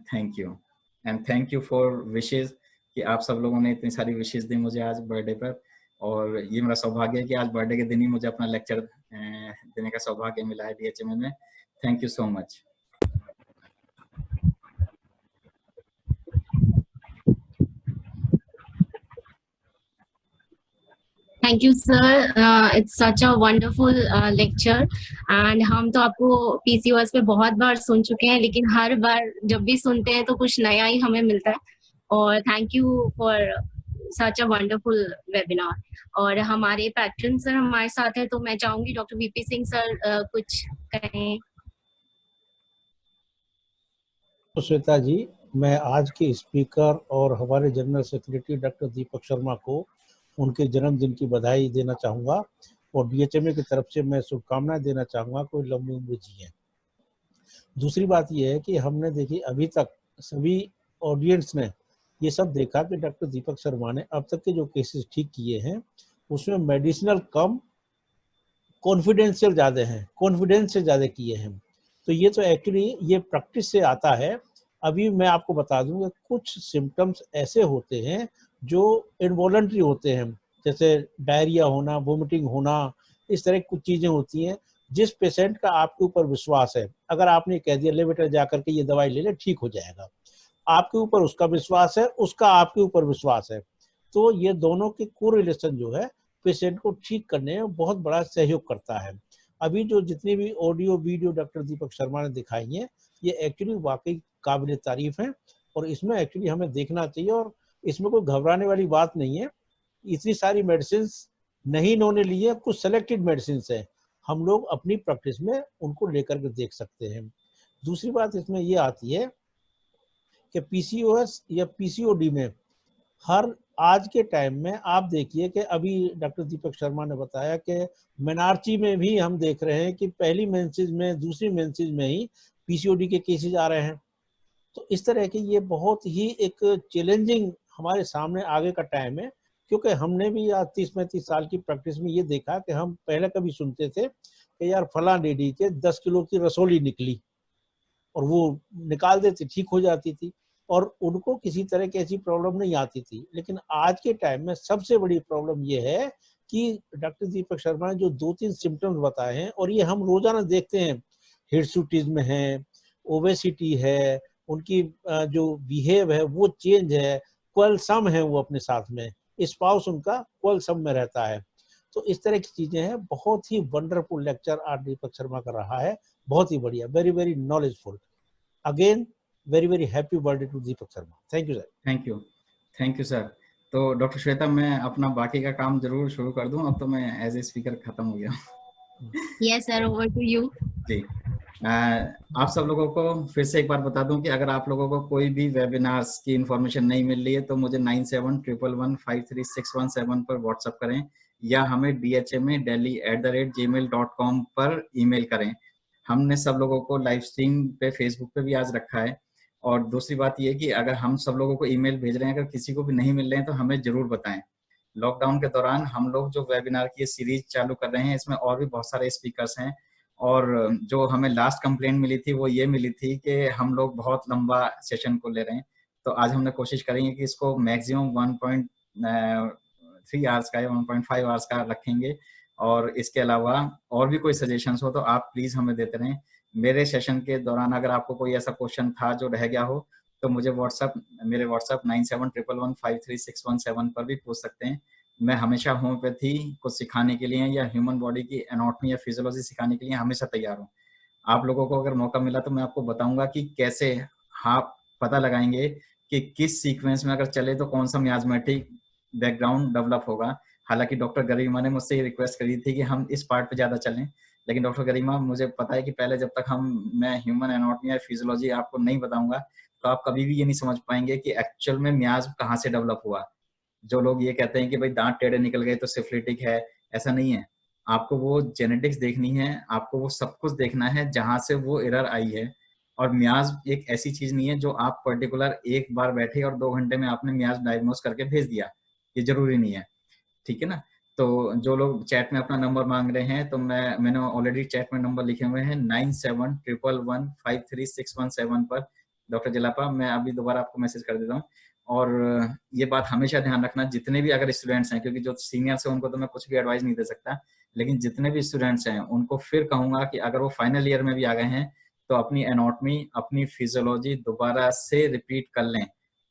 thank you for wishes कि आप सब लोगों ने इतनी सारी विशेस दी मुझे आज बर्थडे पर। और ये मेरा सौभाग्य है कि आज बर्थडे के दिन ही मुझे अपना लेक्चर देने का सौभाग्य मिला है DHMA में। Thank you so much. Thank you, sir. It's such a wonderful lecture. And हम तो आपको PCOS पे बहुत बार सुन चुके हैं, लेकिन हर बार जब भी सुनते हैं तो कुछ नया ही हमें मिलता है। और thank you for such a wonderful webinar. और हमारे पैट्रन सर हमारे साथ हैं, तो मैं चाहूंगी डॉक्टर VP सिंह सर कुछ कहें। श्वेता जी, मैं आज के स्पीकर और हमारे general secretary doctor Deepak Sharma को उनके जन्मदिन की बधाई देना चाहूँगा और DHMA की तरफ से मैं शुभकामनाएं देना चाहूँगा कोई लंबी उम्र जिए। दूसरी बात यह है कि हमने देखी अभी तक सभी ऑडियंस ने ये सब देखा कि डॉक्टर दीपक शर्मा ने अब तक के जो केसेस ठीक किए हैं उसमें मेडिसिनल कम, कॉन्फिडेंशियल ज़्यादा हैं, कॉन्फिडेंस से ज़्यादा किए हैं। तो ये तो एक्चुअली ये प्रैक्टिस से आता है। अभी मैं आपको बता दूं कि कुछ सिम्टम्स ऐसे होते हैं जो इनवॉलंटरी होते हैं, जैसे डायरिया होना, वोमिटिंग होना, इस तरह की कुछ चीज़ें होती हैं। जिस पेशेंट का आपके ऊपर विश्वास है, अगर आपने कह दिया ले बेटा जा करके ये दवाई ले ले ठीक हो जाएगा, आपके ऊपर उसका विश्वास है, उसका आपके ऊपर विश्वास है, तो ये दोनों के कोरिलेशन जो है पेशेंट को ठीक करने में बहुत बड़ा सहयोग करता है। अभी जो जितनी भी audio video doctor Deepak Sharma ने दिखाई है ये एक्चुअली वाकई काबिल तारीफ है और इसमें एक्चुअली हमें देखना चाहिए और इसमें कोई घबराने वाली बात नहीं है। इतनी सारी मेडिसिन नहीं इन्होंने ली है, कुछ सेलेक्टेड मेडिसिन है, हम लोग अपनी प्रैक्टिस में उनको लेकर के देख सकते हैं। दूसरी बात इसमें ये आती है कि PCOS या PCOD में हर आज के टाइम में आप देखिए कि अभी डॉक्टर दीपक शर्मा ने बताया कि मेनार्ची में भी हम देख रहे हैं कि पहली मेंसेस में, दूसरी मेंसेस में ही PCOD के केसेस आ रहे हैं। तो इस तरह की ये बहुत ही एक चैलेंजिंग हमारे सामने आगे का टाइम है, क्योंकि हमने भी आज 30-35 साल की प्रैक्टिस में ये देखा कि हम पहले कभी सुनते थे कि यार फलां लेडी के 10 किलो की रसोली निकली और वो निकाल देती, ठीक हो जाती थी और उनको किसी तरह की ऐसी प्रॉब्लम नहीं आती थी। लेकिन आज के टाइम में सबसे बड़ी प्रॉब्लम ये है कि डॉक्टर दीपक शर्मा ने जो 2-3 सिम्टम्स बताए हैं और ये हम रोजाना देखते हैं, हिर्सुटिज्म है, ओबेसिटी है, उनकी जो बिहेव है वो चेंज है, क्वेलसम है वो अपने साथ में, स्पाउस उनका क्वेलसम में रहता है। तो इस तरह की चीजें हैं। बहुत ही वंडरफुल लेक्चर आज दीपक शर्मा कर रहा है, बहुत ही बढ़िया, very very knowledgeful. Again very very happy birthday to Deepak Sharma. Thank you sir. Thank you sir. तो डॉक्टर श्वेता, मैं अपना बाकी का काम जरूर शुरू कर दूं, अब तो मैं एज ए स्पीकर खत्म हो गया। Yes sir, over to you. जी, आप सब लोगों को फिर से एक बार बता दूं कि अगर आप लोगों को कोई भी वेबिनार्स की इंफॉर्मेशन नहीं मिल रही है तो मुझे 9711153617 पर व्हाट्सएप करें या हमें dhma.delhi@gmail.com पर ईमेल करें। हमने सब लोगों को लाइव स्ट्रीम पे फेसबुक पे भी आज रखा है। और दूसरी बात ये कि अगर हम सब लोगों को ईमेल भेज रहे हैं, अगर किसी को भी नहीं मिल रहे हैं तो हमें जरूर बताएं। लॉकडाउन के दौरान हम लोग जो वेबिनार की सीरीज चालू कर रहे हैं, इसमें और भी बहुत सारे स्पीकर्स हैं, और जो हमें लास्ट कंप्लेंट मिली थी वो ये मिली थी कि हम लोग बहुत लंबा सेशन को ले रहे हैं। तो आज हमने कोशिश करेंगे कि इसको मैक्सिमम 1.3 आवर्स का या 1.5 आवर्स का रखेंगे, और इसके अलावा और भी कोई सजेशंस हो तो आप प्लीज हमें देते रहें। मेरे सेशन के दौरान अगर आपको कोई ऐसा क्वेश्चन था जो रह गया हो तो मुझे मेरे व्हाट्सएप 9711533617 पर भी पूछ सकते हैं। मैं हमेशा होम्योपैथी को सिखाने के लिए या ह्यूमन बॉडी की एनाटॉमी या फिजियोलॉजी सिखाने के लिए हमेशा तैयार हूँ। आप लोगों को अगर मौका मिला तो मैं आपको बताऊंगा कि कैसे आप पता लगाएंगे कि किस सीक्वेंस में अगर चले तो कौन सा मियाज़मेटिक बैकग्राउंड डेवलप होगा। हालांकि डॉक्टर गरिमा ने मुझसे ये रिक्वेस्ट करी थी कि हम इस पार्ट पे ज़्यादा चलें, लेकिन डॉक्टर गरिमा मुझे पता है कि पहले जब तक मैं ह्यूमन एनाटॉमी या फिजियोलॉजी आपको नहीं बताऊंगा तो आप कभी भी ये नहीं समझ पाएंगे कि एक्चुअल में मियाज कहाँ से डेवलप हुआ। जो लोग ये कहते हैं कि भाई दांत टेढ़े निकल गए तो सिफिलिटिक है, ऐसा नहीं है। आपको वो जेनेटिक्स देखनी है, आपको वो सब कुछ देखना है जहां से वो एरर आई है। और मियाज एक ऐसी चीज नहीं है जो आप पर्टिकुलर एक बार बैठे और 2 घंटे में आपने मियाज डायग्नोस करके भेज दिया, ये जरूरी नहीं है, ठीक है ना। तो जो लोग चैट में अपना नंबर मांग रहे हैं तो मैंने ऑलरेडी चैट में नंबर लिखे हुए हैं 9711153617 पर। डॉक्टर जलापा, मैं अभी दोबारा आपको मैसेज कर देता हूँ। और ये बात हमेशा ध्यान रखना, जितने भी अगर स्टूडेंट्स हैं, क्योंकि जो सीनियर्स हैं उनको तो मैं कुछ भी एडवाइस नहीं दे सकता, लेकिन जितने भी स्टूडेंट्स हैं उनको फिर कहूंगा कि अगर वो फाइनल ईयर में भी आ गए हैं तो अपनी एनाटॉमी, अपनी फिजियोलॉजी दोबारा से रिपीट कर लें,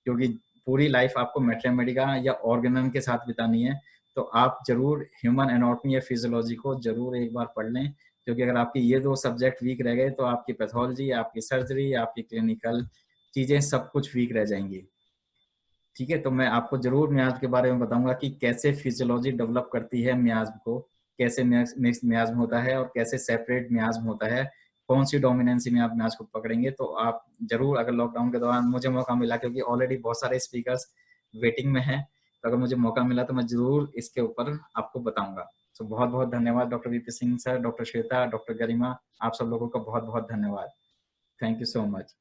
क्योंकि पूरी लाइफ आपको मैथमेटिका या ऑर्गेनम के साथ बितानी है। तो आप जरूर ह्यूमन एनाटॉमी या फिजियोलॉजी को जरूर एक बार पढ़ लें, क्योंकि अगर आपकी ये 2 सब्जेक्ट वीक रह गए तो आपकी पैथोलॉजी, आपकी सर्जरी, आपकी क्लिनिकल चीजें सब कुछ वीक रह जाएंगी, ठीक है। तो मैं आपको जरूर मियाज के बारे में बताऊंगा कि कैसे फिजियोलॉजी डेवलप करती है मियाज को, कैसे मिक्स मियाज्म होता है और कैसे सेपरेट मियाज्म होता है, कौन सी डोमिनेंसी में आप मियाज को पकड़ेंगे। तो आप जरूर, अगर लॉकडाउन के दौरान मुझे मौका मिला, क्योंकि ऑलरेडी बहुत सारे स्पीकर्स वेटिंग में हैं, तो अगर मुझे मौका मिला तो मैं जरूर इसके ऊपर आपको बताऊंगा। तो बहुत बहुत धन्यवाद doctor VP Singh sir, doctor Shweta, doctor Garima, आप सब लोगों का बहुत बहुत धन्यवाद। Thank you so much.